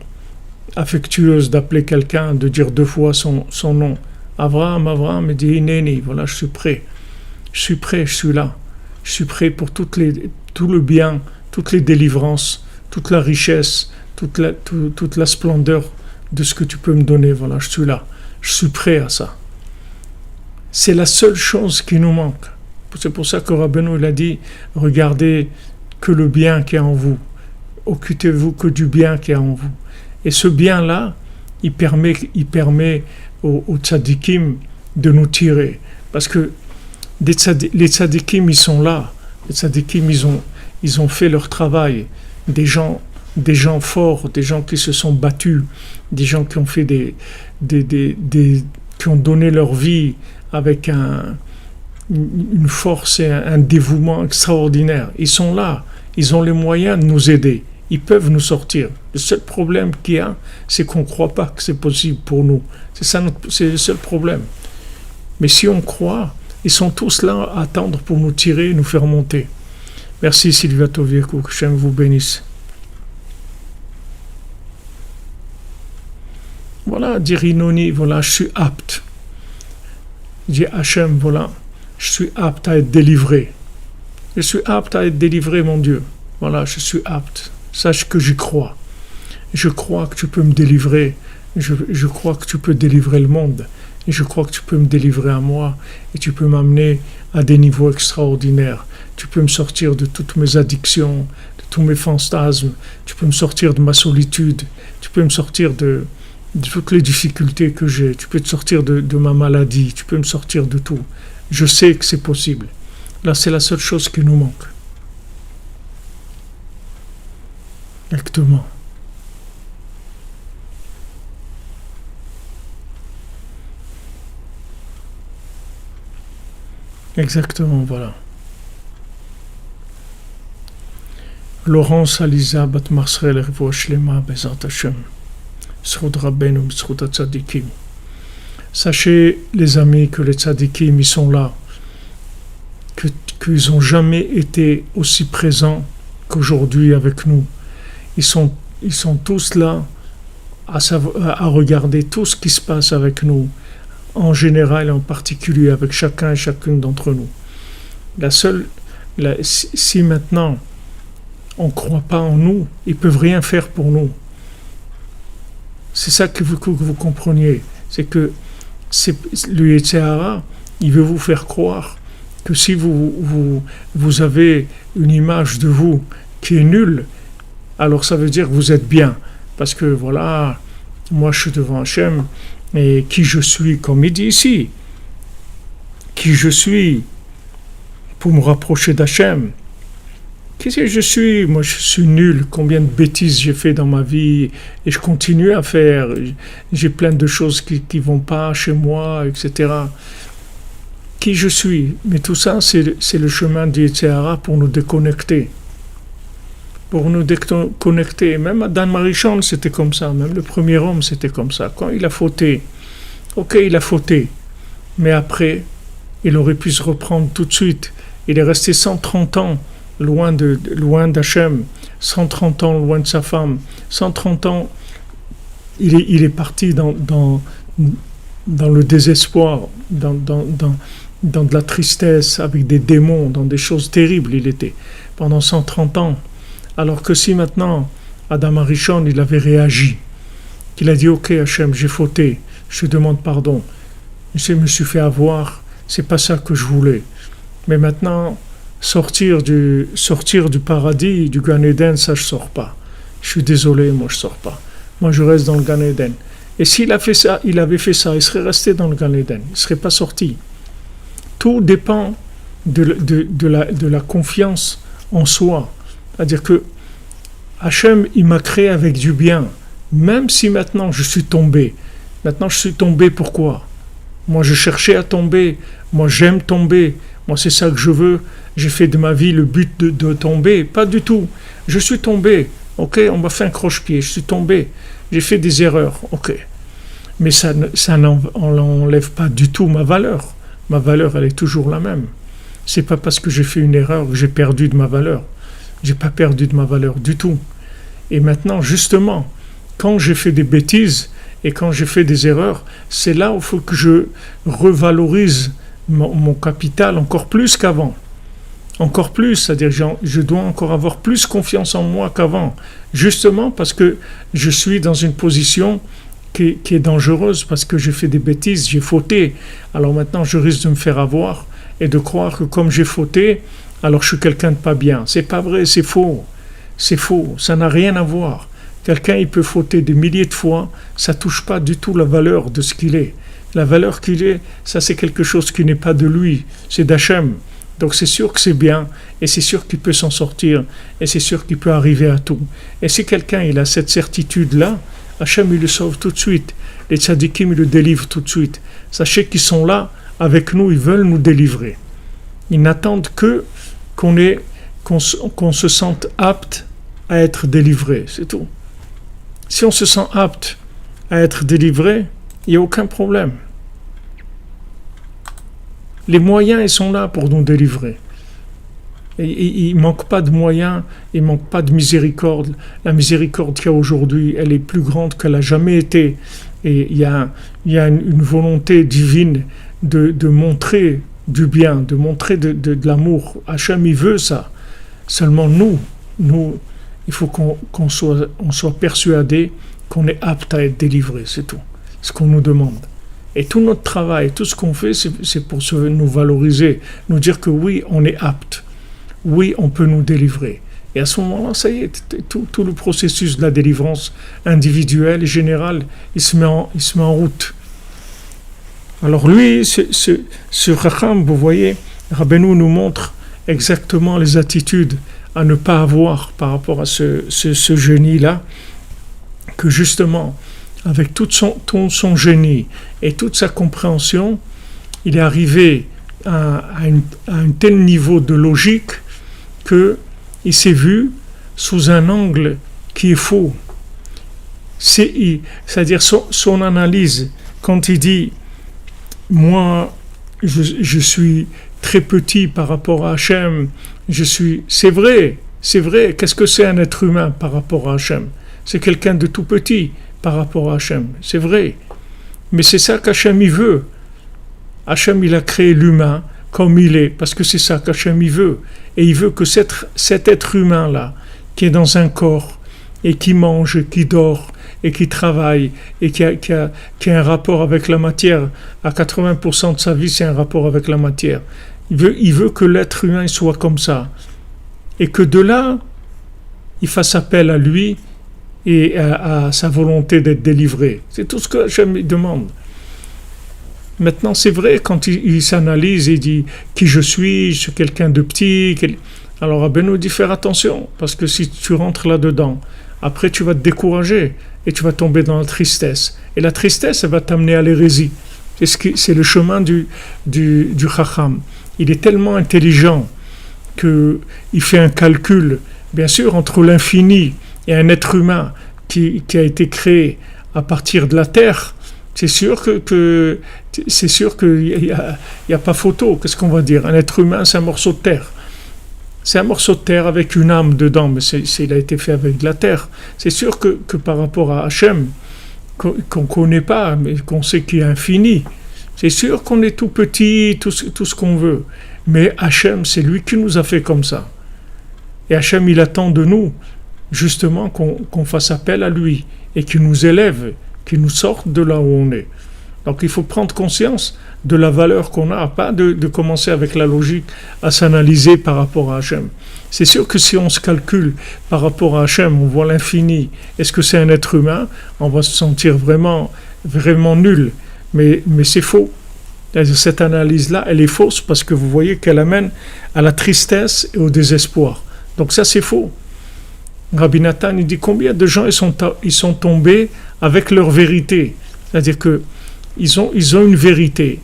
affectueuse d'appeler quelqu'un, de dire 2 fois son nom. Abraham, il dit Hineni, voilà, je suis prêt. Je suis prêt, je suis là. Je suis prêt pour tout le bien, toutes les délivrances, toute la richesse, toute la splendeur de ce que tu peux me donner. Voilà, je suis là. Je suis prêt à ça. C'est la seule chose qui nous manque. C'est pour ça que Rabbeinu il a dit regardez que le bien qui est en vous. Occupez-vous que du bien qui est en vous. Et ce bien-là, il permet aux tzadikim de nous tirer. Parce que les tzadikim, ils sont là. Les tzadikim, ils ont fait leur travail. Des gens forts, des gens qui se sont battus, des gens qui ont fait qui ont donné leur vie avec une force et un dévouement extraordinaire. Ils sont là. Ils ont les moyens de nous aider. Ils peuvent nous sortir. Le seul problème qu'il y a, c'est qu'on ne croit pas que c'est possible pour nous. C'est le seul problème. Mais si on croit, ils sont tous là à attendre pour nous tirer et nous faire monter. Merci Sylvia Tovieku, que Hachem vous bénisse. Voilà, dire Inoni, voilà, je suis apte. Dire Hachem, voilà, je suis apte à être délivré. Je suis apte à être délivré, mon Dieu. Voilà, je suis apte. Sache que j'y crois. Je crois que tu peux me délivrer. Je crois que tu peux délivrer le monde. Et je crois que tu peux me délivrer à moi. Et tu peux m'amener à des niveaux extraordinaires. Tu peux me sortir de toutes mes addictions, de tous mes fantasmes. Tu peux me sortir de ma solitude. Tu peux me sortir de toutes les difficultés que j'ai. Tu peux te sortir de ma maladie. Tu peux me sortir de tout. Je sais que c'est possible. Là, c'est la seule chose qui nous manque. Exactement. Exactement, voilà. Laurence Aliza Bat Marsrel Revoa Shlema Bezat Hashem. Srod Rabbeinu Srod Tzadikim. Sachez, les amis, que les tzadikim, ils sont là. Qu'ils n'ont jamais été aussi présents qu'aujourd'hui avec nous. Ils sont tous là à regarder tout ce qui se passe avec nous, en général et en particulier avec chacun et chacune d'entre nous. Si maintenant on ne croit pas en nous, ils ne peuvent rien faire pour nous. C'est ça que vous compreniez. C'est que le Yetzer Hara, il veut vous faire croire que si vous avez une image de vous qui est nulle, alors ça veut dire que vous êtes bien. Parce que voilà, moi je suis devant Hachem, et qui je suis, comme il dit ici, qui je suis pour me rapprocher d'Hachem. Qu'est-ce que je suis? Moi je suis nul. Combien de bêtises j'ai fait dans ma vie et je continue à faire. J'ai plein de choses qui vont pas chez moi, etc. Qui je suis? Mais tout ça, c'est le chemin du Yetzer Hara pour nous déconnecter. Pour nous déconnecter. Même Adam Arishon, c'était comme ça. Même le premier homme, c'était comme ça. Quand il a fauté, ok, il a fauté. Mais après, il aurait pu se reprendre tout de suite. Il est resté 130 ans loin d'Hachem, 130 ans loin de sa femme, 130 ans, il est parti dans le désespoir, dans de la tristesse, avec des démons, dans des choses terribles, il était, pendant 130 ans. Alors que si maintenant, Adam Arishon, il avait réagi, qu'il a dit, ok Hachem, j'ai fauté, je te demande pardon, je me suis fait avoir, c'est pas ça que je voulais. Mais maintenant, sortir du paradis, du Gan Eden, ça je sors pas. Je suis désolé, moi je sors pas. Moi je reste dans le Gan Eden. Et s'il a fait ça, il avait fait ça, il serait resté dans le Gan Eden, il serait pas sorti. Tout dépend de la confiance en soi. C'est-à-dire que Hachem, il m'a créé avec du bien. Même si maintenant je suis tombé. Maintenant je suis tombé, pourquoi? Moi je cherchais à tomber. Moi j'aime tomber. Moi c'est ça que je veux. J'ai fait de ma vie le but de tomber. Pas du tout. Je suis tombé. Ok, on m'a fait un croche-pied. Je suis tombé. J'ai fait des erreurs. Ok. Mais ça n'enlève pas du tout ma valeur. Ma valeur, elle est toujours la même. C'est pas parce que j'ai fait une erreur que j'ai perdu de ma valeur. J'ai pas perdu de ma valeur du tout. Et maintenant, justement, quand j'ai fait des bêtises et quand j'ai fait des erreurs, c'est là où il faut que je revalorise mon capital encore plus qu'avant. Encore plus, c'est-à-dire je dois encore avoir plus confiance en moi qu'avant. Justement parce que je suis dans une position qui est dangereuse, parce que j'ai fait des bêtises, j'ai fauté. Alors maintenant, je risque de me faire avoir et de croire que comme j'ai fauté, alors je suis quelqu'un de pas bien. C'est pas vrai, c'est faux. C'est faux, ça n'a rien à voir. Quelqu'un, il peut fauter des milliers de fois, ça touche pas du tout la valeur de ce qu'il est. La valeur qu'il est, ça c'est quelque chose qui n'est pas de lui, c'est d'Hachem. Donc c'est sûr que c'est bien, et c'est sûr qu'il peut s'en sortir, et c'est sûr qu'il peut arriver à tout. Et si quelqu'un il a cette certitude-là, Hachem il le sauve tout de suite. Les tzadikim il le délivrent tout de suite. Sachez qu'ils sont là avec nous, ils veulent nous délivrer. Ils n'attendent que qu'on se sente apte à être délivré, c'est tout. Si on se sent apte à être délivré, il n'y a aucun problème. Les moyens, ils sont là pour nous délivrer. Et il ne manque pas de moyens, il ne manque pas de miséricorde. La miséricorde qu'il y a aujourd'hui, elle est plus grande qu'elle n'a jamais été. Et il y a une volonté divine de montrer du bien, de montrer de l'amour. Hachem, il veut ça. Seulement nous, il faut qu'on soit persuadé qu'on est apte à être délivré, c'est tout. Ce qu'on nous demande. Et tout notre travail, tout ce qu'on fait, c'est pour nous valoriser, nous dire que oui, on est apte. Oui, on peut nous délivrer. Et à ce moment-là, ça y est, tout le processus de la délivrance individuelle et générale, il se met en route. Alors lui, ce Racham, vous voyez, Rabbeinu nous montre exactement les attitudes à ne pas avoir par rapport à ce génie-là, que justement, avec tout son génie et toute sa compréhension, il est arrivé à un tel niveau de logique qu'il s'est vu sous un angle qui est faux. C'est-à-dire son analyse, quand il dit « Moi, je suis très petit par rapport à Hachem, c'est vrai, qu'est-ce que c'est un être humain par rapport à Hachem? C'est quelqu'un de tout petit par rapport à Hachem, c'est vrai. Mais c'est ça qu'Hachem il veut. Hachem il a créé l'humain comme il est, parce que c'est ça qu'Hachem il veut. Et il veut que cet être humain-là, qui est dans un corps, et qui mange, qui dort, et qui travaille, et qui a un rapport avec la matière, à 80% de sa vie, c'est un rapport avec la matière. Il veut que l'être humain soit comme ça. Et que de là, il fasse appel à lui, et à sa volonté d'être délivré. C'est tout ce que Hachem demande. Maintenant, c'est vrai, quand il s'analyse, il dit qui je suis quelqu'un de petit. Alors, Rabbeinu dit faire attention, parce que si tu rentres là-dedans, après tu vas te décourager et tu vas tomber dans la tristesse. Et la tristesse, elle va t'amener à l'hérésie. C'est le chemin du Chacham. Il est tellement intelligent qu'il fait un calcul, bien sûr, entre l'infini et un être humain qui a été créé à partir de la terre. C'est sûr qu'il n'y a pas photo. Qu'est-ce qu'on va dire? Un être humain, c'est un morceau de terre. C'est un morceau de terre avec une âme dedans, mais il a été fait avec de la terre. C'est sûr que par rapport à Hachem, qu'on ne connaît pas, mais qu'on sait qu'il est infini, c'est sûr qu'on est tout petit, tout ce qu'on veut. Mais Hachem, c'est lui qui nous a fait comme ça. Et Hachem, il attend de nous, justement, qu'on fasse appel à lui et qu'il nous élève, qu'il nous sorte de là où on est. Donc il faut prendre conscience de la valeur qu'on a, pas de commencer avec la logique à s'analyser par rapport à Hachem. C'est sûr que si on se calcule par rapport à Hachem, on voit l'infini, est-ce que c'est un être humain? On va se sentir vraiment, vraiment nul. Mais c'est faux. Cette analyse-là, elle est fausse parce que vous voyez qu'elle amène à la tristesse et au désespoir. Donc ça, c'est faux. Rabbi Nathan, il dit combien de gens ils sont tombés avec leur vérité. C'est-à-dire qu'ils ont une vérité.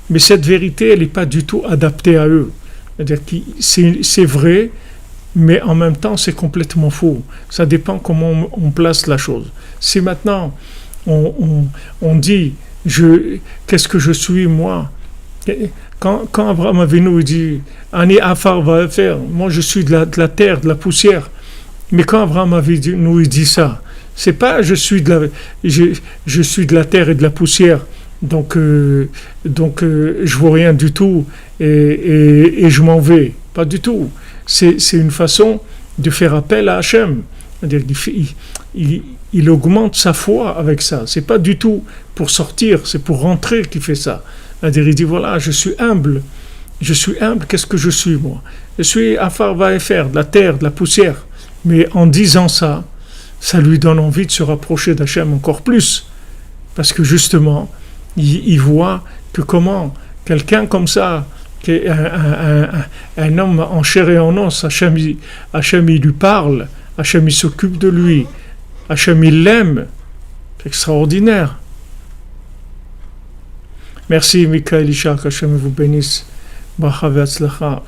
Mais cette vérité, elle n'est pas du tout adaptée à eux. C'est-à-dire que c'est vrai, mais en même temps, c'est complètement faux. Ça dépend comment on place la chose. Si maintenant, on dit, qu'est-ce que je suis, moi? Quand Abraham Avinu dit, Ani Afar va faire, moi je suis de la terre, de la poussière. Mais quand Abraham Avinu dit ça, c'est pas je suis de la terre et de la poussière. Donc je vois rien du tout et je m'en vais. Pas du tout. C'est une façon de faire appel à Hachem. C'est-à-dire il augmente sa foi avec ça. C'est pas du tout pour sortir, c'est pour rentrer qu'il fait ça. C'est-à-dire il dit voilà, je suis humble. Je suis humble, qu'est-ce que je suis moi? Je suis Afar Vaefer, de la terre, de la poussière. Mais en disant ça, ça lui donne envie de se rapprocher d'Hachem encore plus. Parce que justement, il voit que comment quelqu'un comme ça, un homme en chair et en os, Hachem il lui parle, Hachem il s'occupe de lui, Hachem il l'aime, c'est extraordinaire. Merci Michael Ishak, Hachem vous bénisse, Bracha ve'atzlacha,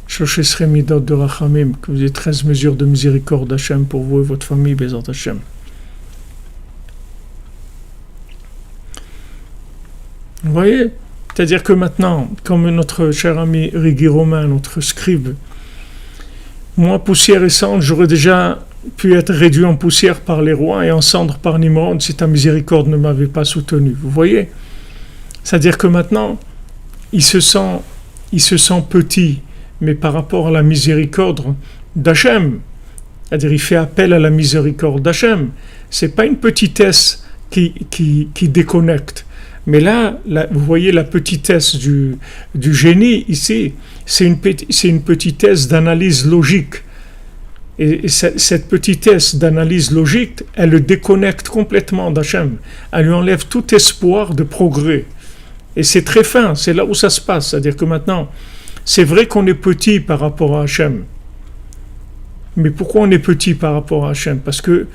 Shoshesre midot de Rachamim, que vous ayez 13 mesures de miséricorde Hachem pour vous et votre famille, Bezat Hachem. Vous voyez? C'est-à-dire que maintenant, comme notre cher ami Rigi Romain, notre scribe, moi, poussière et cendre, j'aurais déjà pu être réduit en poussière par les rois et en cendre par Nimrod si ta miséricorde ne m'avait pas soutenu. Vous voyez? C'est-à-dire que maintenant, il se sent petit, mais par rapport à la miséricorde d'Hachem, c'est-à-dire il fait appel à la miséricorde d'Hachem. C'est pas une petitesse qui déconnecte. Mais là, vous voyez la petitesse du génie ici, c'est une petitesse d'analyse logique. Et cette petitesse d'analyse logique, elle le déconnecte complètement d'Hachem. Elle lui enlève tout espoir de progrès. Et c'est très fin, c'est là où ça se passe. C'est-à-dire que maintenant, c'est vrai qu'on est petit par rapport à Hachem. Mais pourquoi on est petit par rapport à Hachem? Parce que,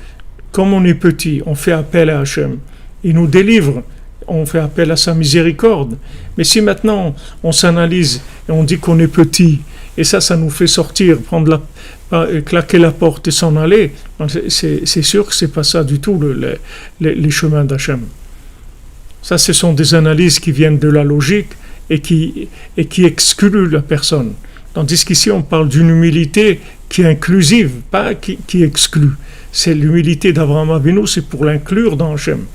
comme on est petit, on fait appel à Hachem. Il nous délivre. On fait appel à sa miséricorde. Mais si maintenant on s'analyse et on dit qu'on est petit, et ça nous fait sortir, claquer la porte et s'en aller, c'est sûr que c'est pas ça du tout les chemins d'Hachem. Ça, ce sont des analyses qui viennent de la logique et qui excluent la personne. Tandis qu'ici, on parle d'une humilité qui est inclusive, pas qui exclut. C'est l'humilité d'Abraham Avinu, c'est pour l'inclure dans Hachem.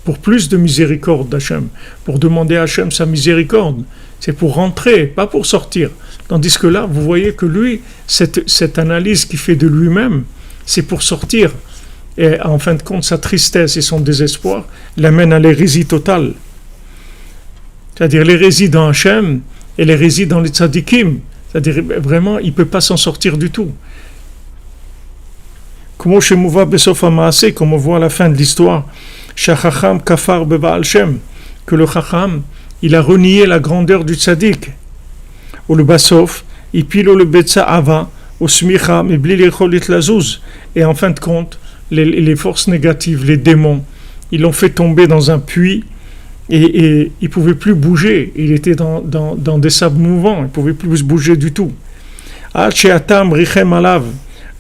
Pour plus de miséricorde d'Hachem, pour demander à Hachem sa miséricorde. C'est pour rentrer, pas pour sortir. Tandis que là, vous voyez que lui, cette analyse qu'il fait de lui-même, c'est pour sortir. Et en fin de compte, sa tristesse et son désespoir l'amènent à l'hérésie totale. C'est-à-dire l'hérésie dans Hachem et l'hérésie dans les tzadikim. C'est-à-dire vraiment, il ne peut pas s'en sortir du tout. Comme on voit à la fin de l'histoire, Shachacham kafar bebaal shem, que le Chacham, il a renié la grandeur du tzaddik. Ou le basof, il pile le betsa ava, au smicha, mais bli cholit lazuz. Et en fin de compte, les forces négatives, les démons, ils l'ont fait tomber dans un puits et il ne pouvait plus bouger. Il était dans des sables mouvants, il ne pouvait plus se bouger du tout. Atam richem alav,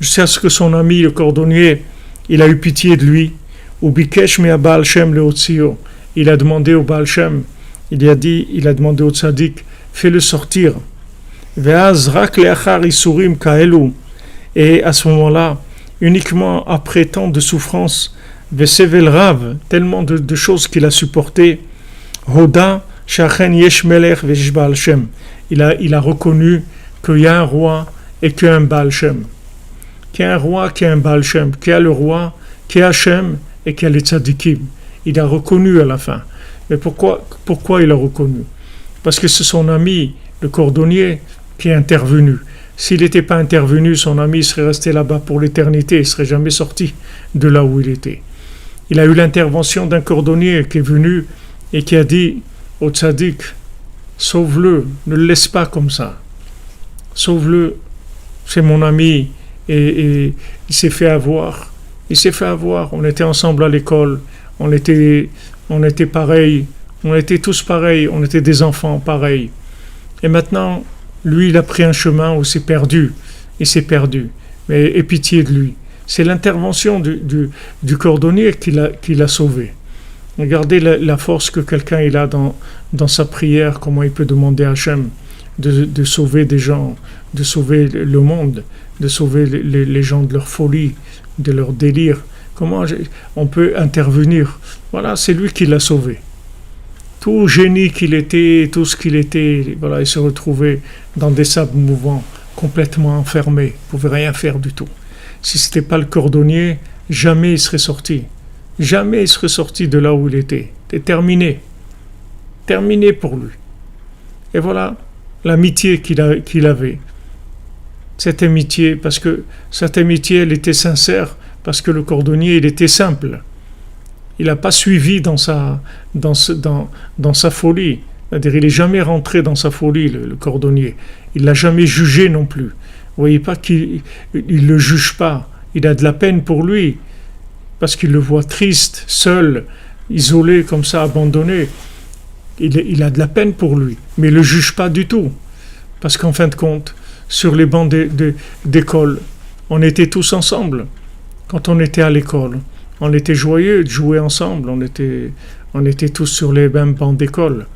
jusqu'à ce que son ami, le cordonnier, il a eu pitié de lui. Ou bikesh me Baal Shem leotzio. Il a demandé au Baal Shem, il a demandé au tzaddik, fais-le sortir. Ve'az rak leachar isurim kaelu. Et à ce moment-là, uniquement après tant de souffrances, ve'sevel rav, tellement de choses qu'il a supportées, hoda shachen yesh melech ve'yesh Baal Shem. Il a reconnu qu'il y a un roi et qu'il y a un Baal Shem. Qu'il y a un roi, qu'il y a un Baal Shem. Qu'il y a le roi, qu'il y a Hachem et qu'il y a les tzadikim. Il a reconnu à la fin Mais pourquoi il l'a reconnu? Parce que c'est son ami, le cordonnier, qui est intervenu. S'il n'était pas intervenu, son ami serait resté là-bas pour l'éternité, il ne serait jamais sorti de là où il était. Il a eu l'intervention d'un cordonnier qui est venu et qui a dit au tzaddik, sauve-le, ne le laisse pas comme ça. Sauve-le, c'est mon ami. Et il s'est fait avoir. On était ensemble à l'école. On était pareils. On était tous pareils. On était des enfants pareils. Et maintenant, lui, il a pris un chemin où il s'est perdu. Mais aie pitié de lui. C'est l'intervention du cordonnier qui l'a sauvé. Regardez la force que quelqu'un il a dans sa prière, comment il peut demander à Hachem de sauver des gens, de sauver le monde, de sauver les gens de leur folie, de leur délire. Comment on peut intervenir? Voilà, c'est lui qui l'a sauvé. Tout génie qu'il était, tout ce qu'il était, voilà, il se retrouvait dans des sables mouvants, complètement enfermé, il ne pouvait rien faire du tout. Si ce n'était pas le cordonnier, jamais il serait sorti. Jamais il serait sorti de là où il était. C'était terminé. Terminé pour lui. Et voilà l'amitié qu'il avait. Cette amitié, elle était sincère, parce que le cordonnier, il était simple. Il n'a pas suivi dans sa folie. C'est-à-dire, il n'est jamais rentré dans sa folie, le cordonnier. Il ne l'a jamais jugé non plus. Vous voyez pas qu'il ne le juge pas. Il a de la peine pour lui, parce qu'il le voit triste, seul, isolé, comme ça, abandonné. Il a de la peine pour lui, mais il ne le juge pas du tout. Parce qu'en fin de compte, sur les bancs d'école, on était tous ensemble. Quand on était à l'école, on était joyeux de jouer ensemble. On était tous sur les mêmes bancs d'école.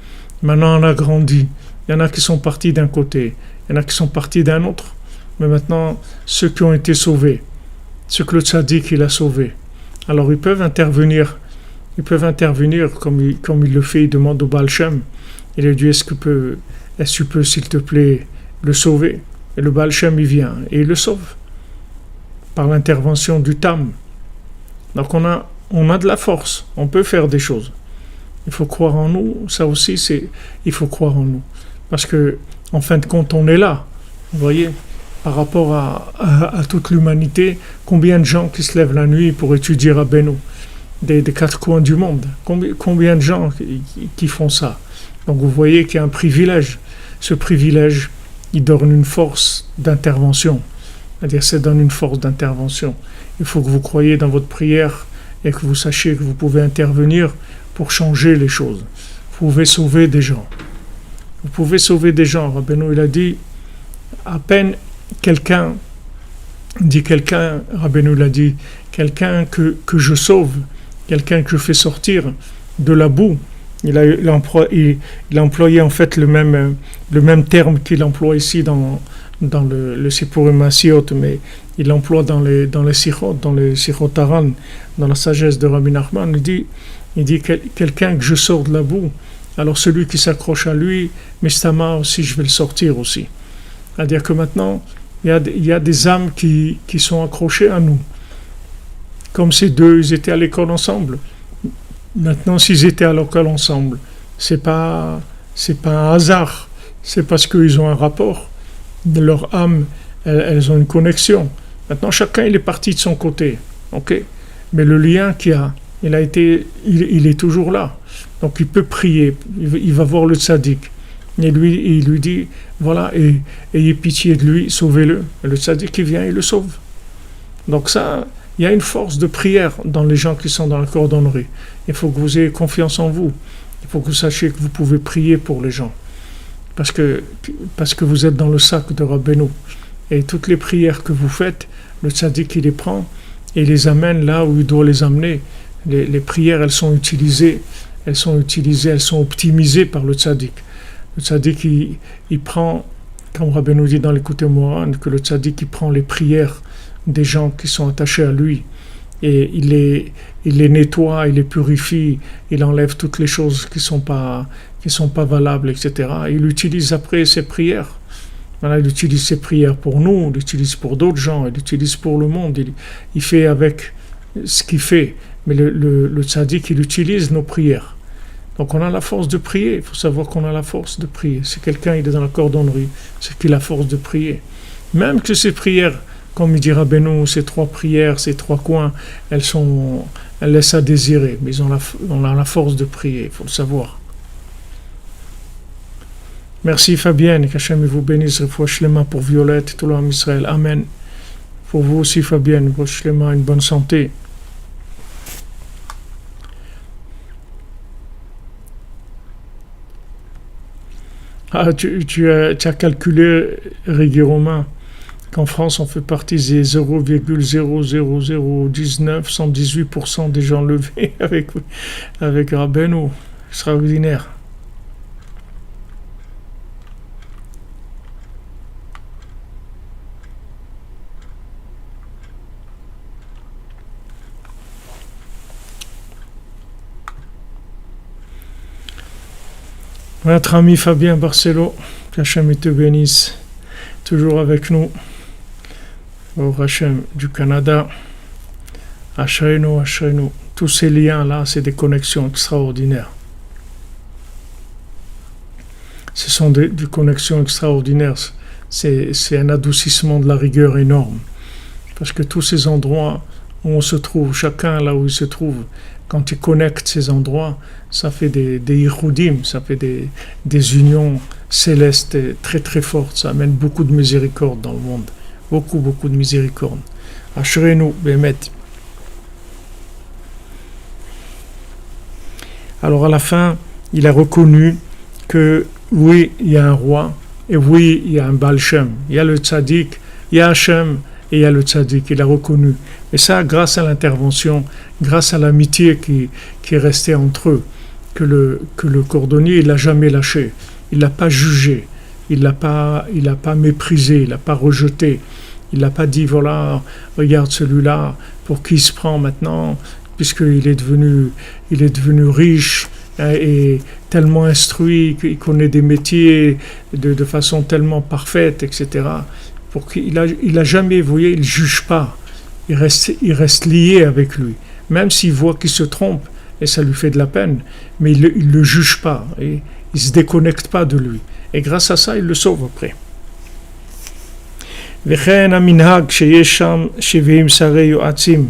Maintenant, on a grandi. Il y en a qui sont partis d'un côté, il y en a qui sont partis d'un autre. Mais maintenant, ceux qui ont été sauvés, ceux que le tzaddik il a sauvés, alors ils peuvent intervenir comme il le fait. Il demande au Baal Shem, il lui dit, est-ce que tu peux, s'il te plaît, le sauver? Et le Baal Shem, il vient et il le sauve par l'intervention du Tam. Donc on a de la force, on peut faire des choses. Il faut croire en nous, ça aussi il faut croire en nous. Parce que en fin de compte, on est là, vous voyez, par rapport à toute l'humanité, combien de gens qui se lèvent la nuit pour étudier Rabbeinu, des quatre coins du monde, combien de gens qui font ça. Donc vous voyez qu'il y a un privilège. Ce privilège, il donne une force d'intervention. C'est-à-dire, ça donne une force d'intervention. Il faut que vous croyiez dans votre prière et que vous sachiez que vous pouvez intervenir pour changer les choses. Vous pouvez sauver des gens. Vous pouvez sauver des gens. Rabbeinu, il a dit, à peine Rabbeinu l'a dit, quelqu'un que je sauve, quelqu'un que je fais sortir de la boue. Il a employé en fait le même terme qu'il emploie ici dans le Sipurim Masiot, mais il l'emploie dans les Sichot, dans les Sichot Haran, dans la sagesse de Rabbi Nachman. Il dit quelqu'un que je sors de la boue, alors celui qui s'accroche à lui, Mistama aussi, je vais le sortir aussi. C'est-à-dire que maintenant, il y a des âmes qui sont accrochées à nous. Comme ces deux, ils étaient à l'école ensemble. Maintenant, s'ils étaient à l'école ensemble, c'est pas un hasard. C'est parce qu'ils ont un rapport. Leur âme, elles ont une connexion. Maintenant, chacun, il est parti de son côté. Ok? Mais le lien qu'il y a, il est toujours là. Donc, il peut prier. Il va voir le tzaddik. Et il lui dit, voilà, ayez pitié de lui, sauvez-le. Et le tzaddik, il vient, il le sauve. Donc ça, il y a une force de prière dans les gens qui sont dans la cordonnerie. Il faut que vous ayez confiance en vous. Il faut que vous sachiez que vous pouvez prier pour les gens. Parce que vous êtes dans le sac de Rabbeinu. Et toutes les prières que vous faites, le tzaddik, il les prend et il les amène là où il doit les amener. Les prières, elles sont utilisées, elles sont optimisées par le tzaddik. Le tzaddik, il prend, comme Rabbeinu dit dans l'Écoute Moran, que le tzaddik, il prend les prières des gens qui sont attachés à lui et il les nettoie, il les purifie, il enlève toutes les choses qui sont pas valables, etc. Et il utilise après ses prières. Voilà, il utilise ses prières pour nous, il utilise pour d'autres gens, il utilise pour le monde. Il fait avec ce qu'il fait. Mais le tzaddik, il utilise nos prières. Donc on a la force de prier, il faut savoir qu'on a la force de prier. Si quelqu'un il est dans la cordonnerie, c'est qu'il a la force de prier. Même que ces prières, comme il dit Rabbeinu, ces 3 prières, ces 3 coins, elles laissent à désirer, mais on a la force de prier, il faut le savoir. Merci Fabienne, qu'Hachem vous bénisse, refouach les mains pour Violette et tout l'homme Israël. Amen. Pour vous aussi Fabienne, refouach les mains, une bonne santé. Ah, tu as calculé, Régis Romain, qu'en France, on fait partie des 0,00019, 118% des gens levés avec Rabbeinu. Extraordinaire. Notre ami Fabien Barcelo, qu'Hachem te bénisse, toujours avec nous, au Hachem du Canada, Ashrenu, Ashrenu, tous ces liens-là, c'est des connexions extraordinaires. Ce sont des connexions extraordinaires, c'est un adoucissement de la rigueur énorme, parce que tous ces endroits où on se trouve, chacun là où il se trouve, quand il connecte ces endroits, ça fait des yichudim, ça fait des unions célestes très très fortes, ça amène beaucoup de miséricorde dans le monde, beaucoup de miséricorde. Ashrenu, Bémet. Alors à la fin, il a reconnu que oui, il y a un roi, et oui, il y a un Baal Shem, il y a le tzaddik, il y a Hachem, et il y a le tzaddik, il a reconnu. Et ça, grâce à l'intervention, grâce à l'amitié qui est restée entre eux, que le cordonnier, il l'a jamais lâché, il l'a pas jugé, il l'a pas méprisé, il l'a pas rejeté, il l'a pas dit, voilà, regarde celui-là, pour qui il se prend maintenant, puisqu'il est devenu riche, et tellement instruit, qu'il connaît des métiers de façon tellement parfaite, etc., pour qu'il a jamais, vous voyez, il ne juge pas, il reste lié avec lui, même s'il voit qu'il se trompe, et ça lui fait de la peine, mais il ne le juge pas, et il ne se déconnecte pas de lui, et grâce à ça, il le sauve après. וכן המנהג שיש שם 70 שרי יועצים.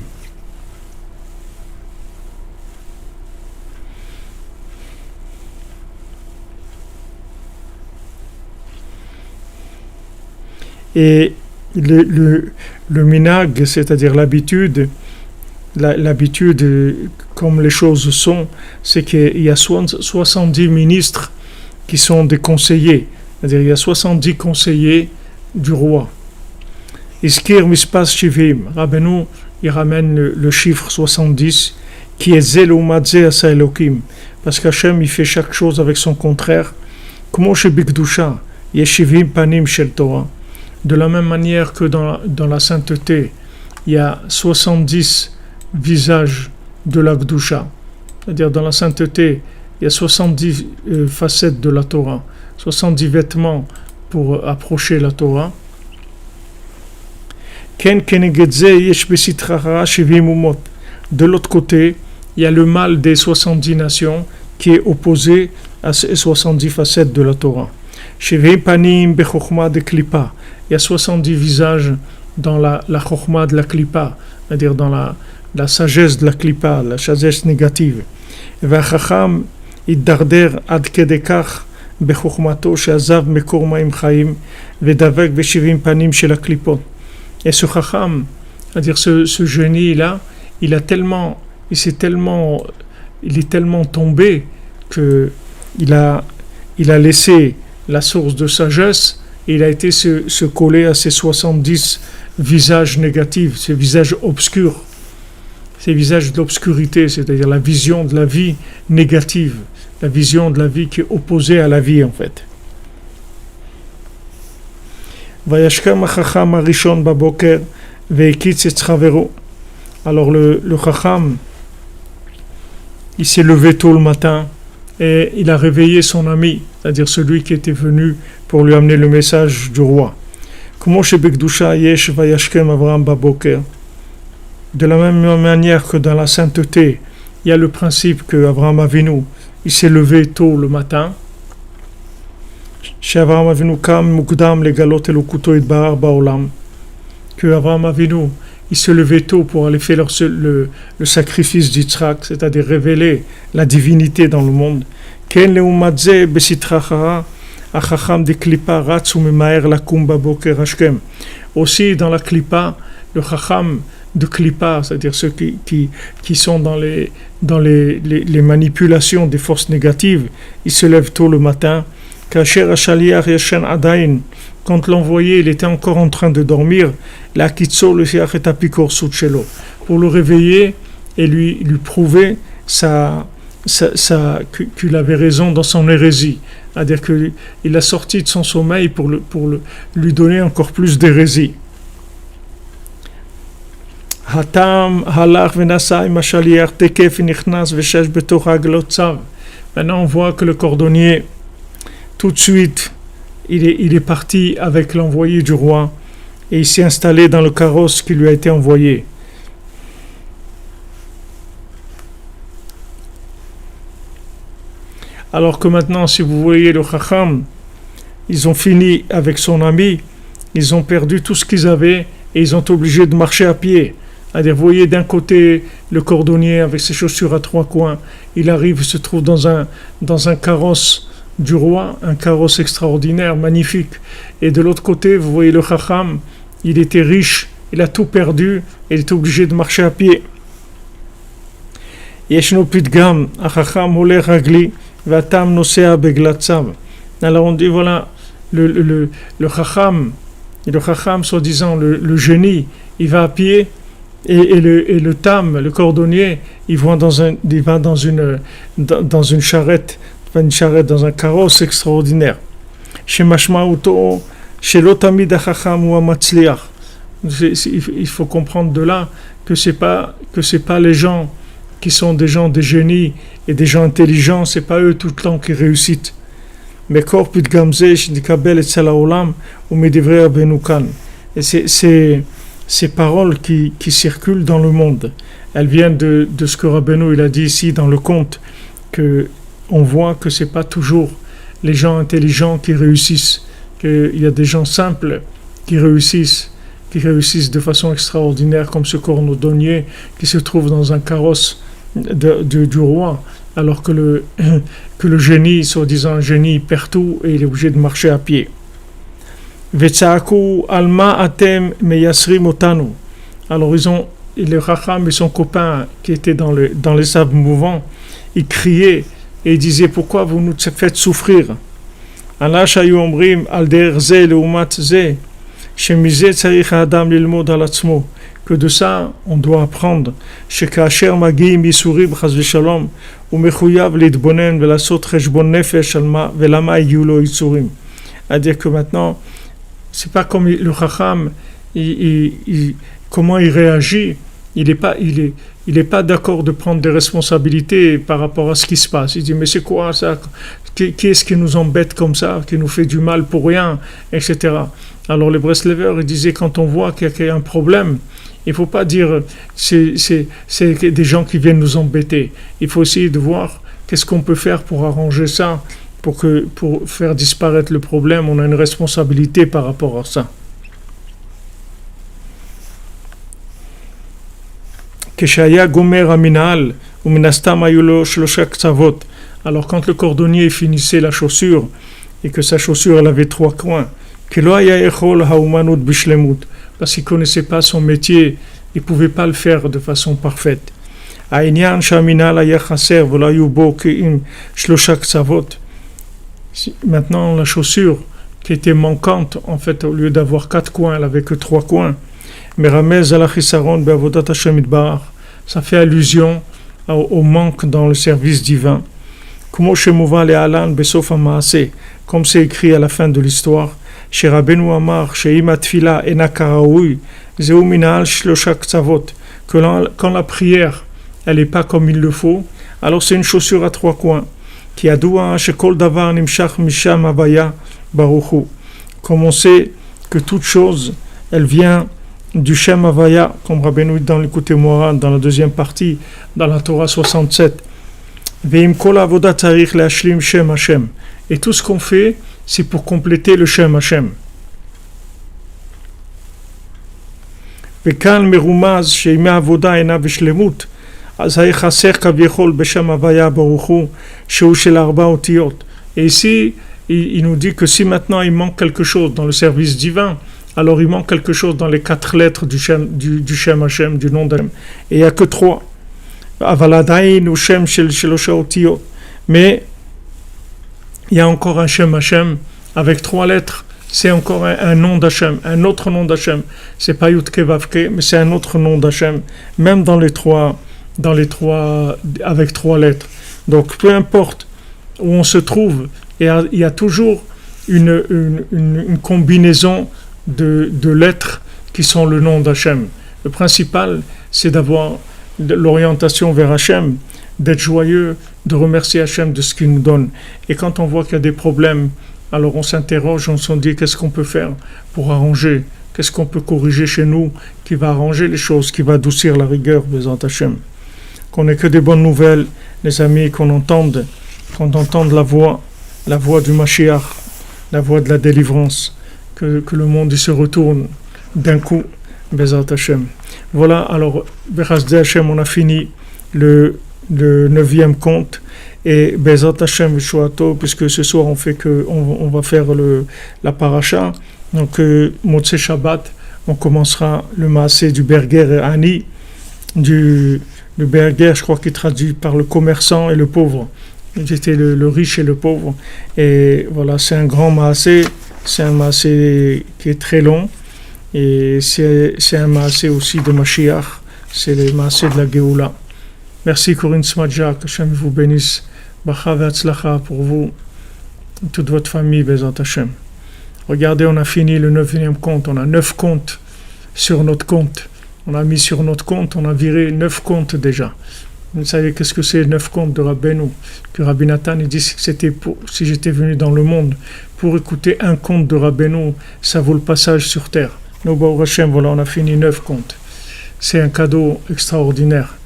Et le minhag, c'est-à-dire l'habitude, comme les choses sont, c'est qu'il y a 70 ministres qui sont des conseillers, c'est-à-dire il y a 70 conseillers du roi. Iskir mispas shivim, Rabbeinu, il ramène le chiffre 70, qui est zeloumadze asa Elokim, parce qu'Hachem il fait chaque chose avec son contraire, comme chez Bikdusha, yeshivim panim shel Torah. De la même manière que dans la sainteté, il y a 70 visages de la Gdusha. C'est-à-dire dans la sainteté, il y a 70 facettes de la Torah, 70 vêtements pour approcher la Torah. De l'autre côté, il y a le mal des 70 nations qui est opposé à ces 70 facettes de la Torah. Il y a 70 visages dans la chokhma de la klipa, c'est-à-dire dans la sagesse de la klipa, la sagesse négative. Et ce chacham, c'est-à-dire ce génie-là, il est tellement tombé que il a laissé la source de sagesse. Il a été se coller à ces 70 visages négatifs, ces visages obscurs, ces visages d'obscurité, c'est-à-dire la vision de la vie négative, la vision de la vie qui est opposée à la vie en fait. Alors le chacham, il s'est levé tôt le matin et il a réveillé son ami, c'est-à-dire celui qui était venu pour lui amener le message du roi. De la même manière que dans la sainteté, il y a le principe que Avraham Avinu, il s'est levé tôt le matin. Chez Avraham Avinu kam mukdam legalot elokuto itbarar baolam. Que Avraham Avinu, il se levait tôt pour aller faire le sacrifice d'Yitzhak, c'est-à-dire révéler la divinité dans le monde. Ken leumadze besitrachara achacham de klipa ratsu memaer lakum baboker hashkem. Aussi dans la klipa, le chacham de klipa, c'est-à-dire ceux qui sont dans les manipulations des forces négatives, ils se lèvent tôt le matin. Kasher ashaliach yashen adain. Quand l'envoyé il était encore en train de dormir, la kitso le shiach et apikor sutchelo, pour le réveiller et lui prouver qu'il avait raison dans son hérésie, c'est-à-dire qu'il a sorti de son sommeil pour lui donner encore plus d'hérésie. Hatam halach venasai mashaliach tekef nichnas veshesh betoch haglot tzav. Maintenant on voit que le cordonnier tout de suite il est parti avec l'envoyé du roi et il s'est installé dans le carrosse qui lui a été envoyé. Alors que maintenant, si vous voyez le Chacham, ils ont fini avec son ami, ils ont perdu tout ce qu'ils avaient et ils ont été obligés de marcher à pied. C'est-à-dire, vous voyez d'un côté le cordonnier avec ses chaussures à trois coins, il arrive, il se trouve dans un carrosse du roi, un carrosse extraordinaire, magnifique. Et de l'autre côté, vous voyez le Chacham, il était riche, il a tout perdu, et il était obligé de marcher à pied. Yeshno pitgam, achacham ole ragli, vatam nosea beglatsav. Alors on dit voilà, le Chacham, soi-disant le génie, il va à pied, et le tam, le cordonnier, il va dans une charrette, dans un carrosse extraordinaire. Il faut comprendre de là que c'est pas les gens qui sont des gens des génies et des gens intelligents, c'est pas eux tout le temps qui réussissent. Mais et ces paroles qui circulent dans le monde, elles viennent de ce que Rabbeinu il a dit ici dans le conte, que on voit que c'est pas toujours les gens intelligents qui réussissent, qu'il y a des gens simples qui réussissent de façon extraordinaire, comme ce cordonnier qui se trouve dans un carrosse du roi, alors que le génie, soi-disant un génie, perd tout et il est obligé de marcher à pied. Vetsaku alma atem meyasrim otanu. Alors le Chacham et son copain qui étaient dans les sables mouvants, ils criaient et il disait pourquoi vous nous faites souffrir. Que de ça on doit apprendre. C'est-à-dire que maintenant c'est pas comme le Chacham comment il réagit. Il est pas d'accord de prendre des responsabilités par rapport à ce qui se passe. Il dit mais c'est quoi ça? Qui est-ce qui nous embête comme ça, qui nous fait du mal pour rien, etc. Alors les Breslevers ils disaient quand on voit qu'il y a un problème, il faut pas dire c'est des gens qui viennent nous embêter. Il faut essayer de voir qu'est-ce qu'on peut faire pour arranger ça, pour faire disparaître le problème. On a une responsabilité par rapport à ça. Alors quand le cordonnier finissait la chaussure et que sa chaussure elle avait trois coins, parce qu'il ne connaissait pas son métier, il ne pouvait pas le faire de façon parfaite. Maintenant la chaussure qui était manquante, en fait au lieu d'avoir quatre coins, elle avait que trois coins. Ça fait allusion au manque dans le service divin. Comme c'est écrit à la fin de l'histoire, chez Rabbeinu Amar, chez Imatfila et Nakaraoui, que quand la prière elle n'est pas comme il le faut, alors c'est une chaussure à trois coins. Comme on sait que toute chose, elle vient du Shem Havaya, comme Rabbeinu dit dans l'écoute Moran, dans la deuxième partie, dans la Torah 67. Veim kol avodat tzarich leashlim Shem Hashem. Et tout ce qu'on fait, c'est pour compléter le Shem Hashem. וכאן מרומז שימי העבודה אינה בשלמות, אז היה חסר כביכול בשם הוויה ברוך הוא, שהוא של 4 אותיות. Et ici, il nous dit que si maintenant il manque quelque chose dans le service divin, alors il manque quelque chose dans les 4 lettres du Shem Hashem, du nom d'Hashem. Et il n'y a que 3. אבל עדיין הוא שם של 3 אותיות. Mais il y a encore un Shem Hashem avec 3 lettres. C'est encore un nom d'Hachem, un autre nom d'Hachem. C'est pas Yud-Ke Vav-Ke, mais c'est un autre nom d'Hachem, même dans les trois, avec 3 lettres. Donc, peu importe où on se trouve, il y a toujours une combinaison de lettres qui sont le nom d'Hachem. Le principal, c'est d'avoir l'orientation vers Hachem, d'être joyeux, de remercier Hachem de ce qu'il nous donne. Et quand on voit qu'il y a des problèmes, alors on s'interroge, on se dit qu'est-ce qu'on peut faire pour arranger, qu'est-ce qu'on peut corriger chez nous qui va arranger les choses, qui va adoucir la rigueur, Bezat Hashem. Qu'on n'ait que des bonnes nouvelles, les amis, qu'on entende la voix du Mashiach, la voix de la délivrance, que le monde il se retourne d'un coup, Bezat Hashem. Voilà, alors, Bechasdei Hashem, on a fini le 9e conte. Et Bezat Hashem Vishuato, puisque ce soir on va faire la paracha, donc Motzei Shabbat, on commencera le maasé du Berger Ani, le Berger, je crois qu'il traduit par le commerçant et le pauvre. J'étais le riche et le pauvre. Et voilà, c'est un grand maasé, c'est un maasé qui est très long, et c'est un maasé aussi de Mashiach, c'est le maasé de la Géoula. Merci Corinne Smadja, que Hashem vous bénisse. Bacha ve'atzlacha pour vous, toute votre famille, Bezat Hashem. Regardez, on a fini le 9e compte, on a 9 comptes sur notre compte. On a mis sur notre compte, on a viré 9 comptes déjà. Vous savez qu'est-ce que c'est 9 comptes de Rabbeinu? Que Rabbi Nathan il dit que c'était si j'étais venu dans le monde pour écouter un conte de Rabbeinu, ça vaut le passage sur terre. Nous, Baruch Hashem, voilà, on a fini 9 comptes. C'est un cadeau extraordinaire.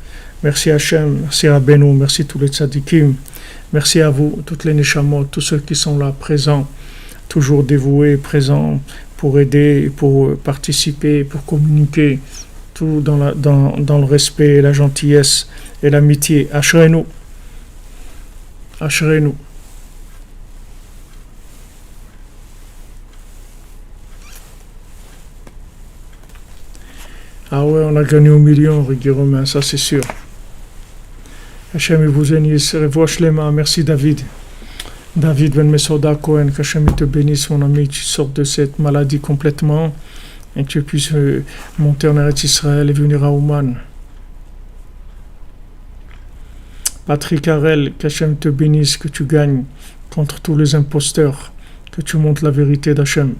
Merci Hachem, merci Rabbeinu, merci tous les tzadikim, merci à vous, toutes les neshamot, tous ceux qui sont là, présents, toujours dévoués, présents, pour aider, pour participer, pour communiquer, tout dans le respect, la gentillesse et l'amitié. Ashrenu. Ashrenu. Ah ouais, on a gagné au million, Ricky Romain, ça c'est sûr. Hachem vous bénisse, revois Shlema, merci David. David Ben Mesoda Cohen, qu'Hachem te bénisse, mon ami, tu sors de cette maladie complètement et que tu puisses monter en Eretz Israël et venir à Ouman. Patrick Harel, qu'Hachem te bénisse, que tu gagnes contre tous les imposteurs, que tu montres la vérité d'Hachem.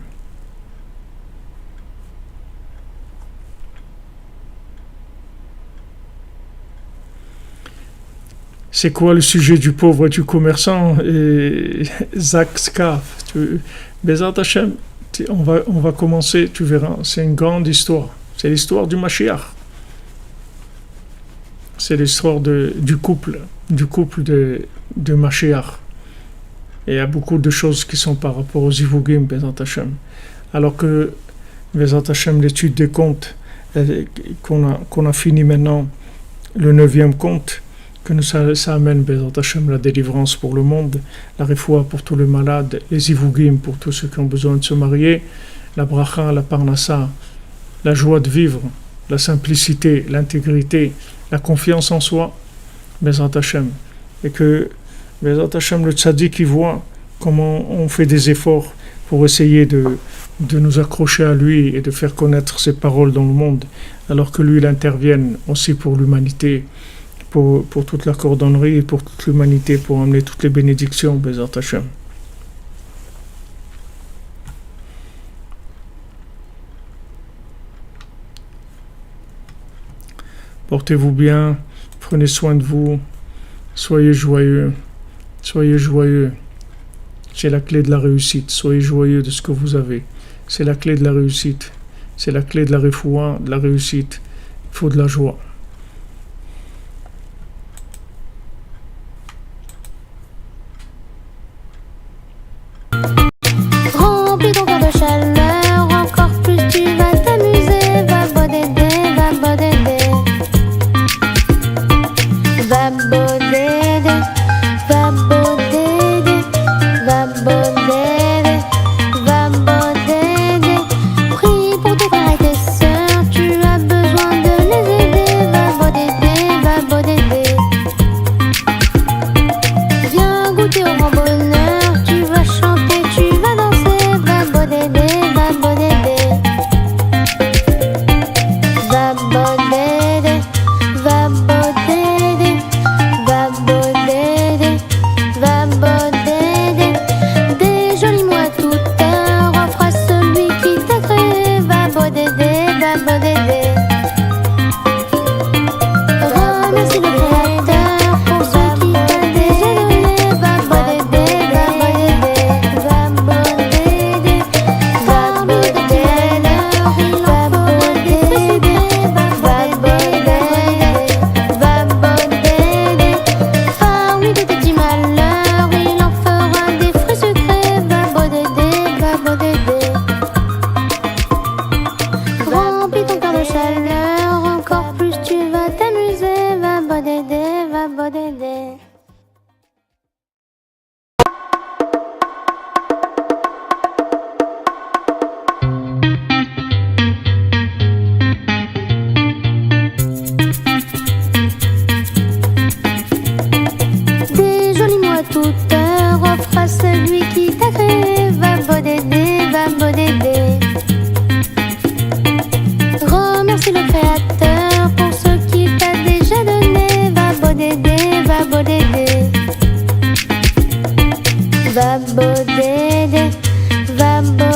C'est quoi le sujet du pauvre et du commerçant? Et Zach Skaf, Bezat Hashem, on va commencer, tu verras, c'est une grande histoire. C'est l'histoire du Mashiach. C'est l'histoire du couple de Mashiach. Et il y a beaucoup de choses qui sont par rapport aux Zivugim, Bezat Hashem. Alors que Bezat Hashem, l'étude des comptes, qu'on a fini maintenant, le 9e compte, que ça amène Bezat Hashem la délivrance pour le monde, la refoua pour tous les malades, les zivugim pour tous ceux qui ont besoin de se marier, la bracha, la parnassa, la joie de vivre, la simplicité, l'intégrité, la confiance en soi, Bezat Hashem. Et que Bezat Hashem, le tzaddik, qui voit comment on fait des efforts pour essayer de nous accrocher à lui et de faire connaître ses paroles dans le monde, alors que lui, il intervienne aussi pour l'humanité, pour toute la cordonnerie et pour toute l'humanité, pour emmener toutes les bénédictions, Bezat Hashem. Portez-vous bien, prenez soin de vous, soyez joyeux, c'est la clé de la réussite, soyez joyeux de ce que vous avez, c'est la clé de la réussite. c'est la clé de la refoua, de la réussite. Il faut de la joie. Remplis ton cœur de chaleur, encore plus tu vas t'amuser. Va bodédé, va bodédé. Va bodédé, va bodédé, va bodédé, va bodédé. Prie pour tes frères et tes sœurs, tu as besoin de les aider. Va bodédé, va bodédé. Viens goûter au grand bonheur, tu vas chanter, tu vas danser. Va bodédé, va bodédé. Va bodédé, va bodédé, va bodédé, va bodédé. Des jolis mots à toute heure, offre à celui qui t'a créé. Va bodédé, va bodédé. Remercie le Créateur pour ce qui t'a déjà donné. Va bodédé, va bodédé, va bodédé, va bodédé. Il en faut des précédés. Va bodédé, va bodédé. Parmi de tes petits malheurs, il en fera des fruits sucrés. Va bodédé, va bodédé. Remplis ton cœur de chaleur, encore plus tu vas t'amuser. Va bodédé, va bodédé. Des jolis mots à toute heure, offre à celui qui t'a créé. Va bodédé, va bodédé. Remercie le Créateur pour ce qu'il t'a déjà donné. Va bodédé, va bodédé. Va bodédé, va bodédé.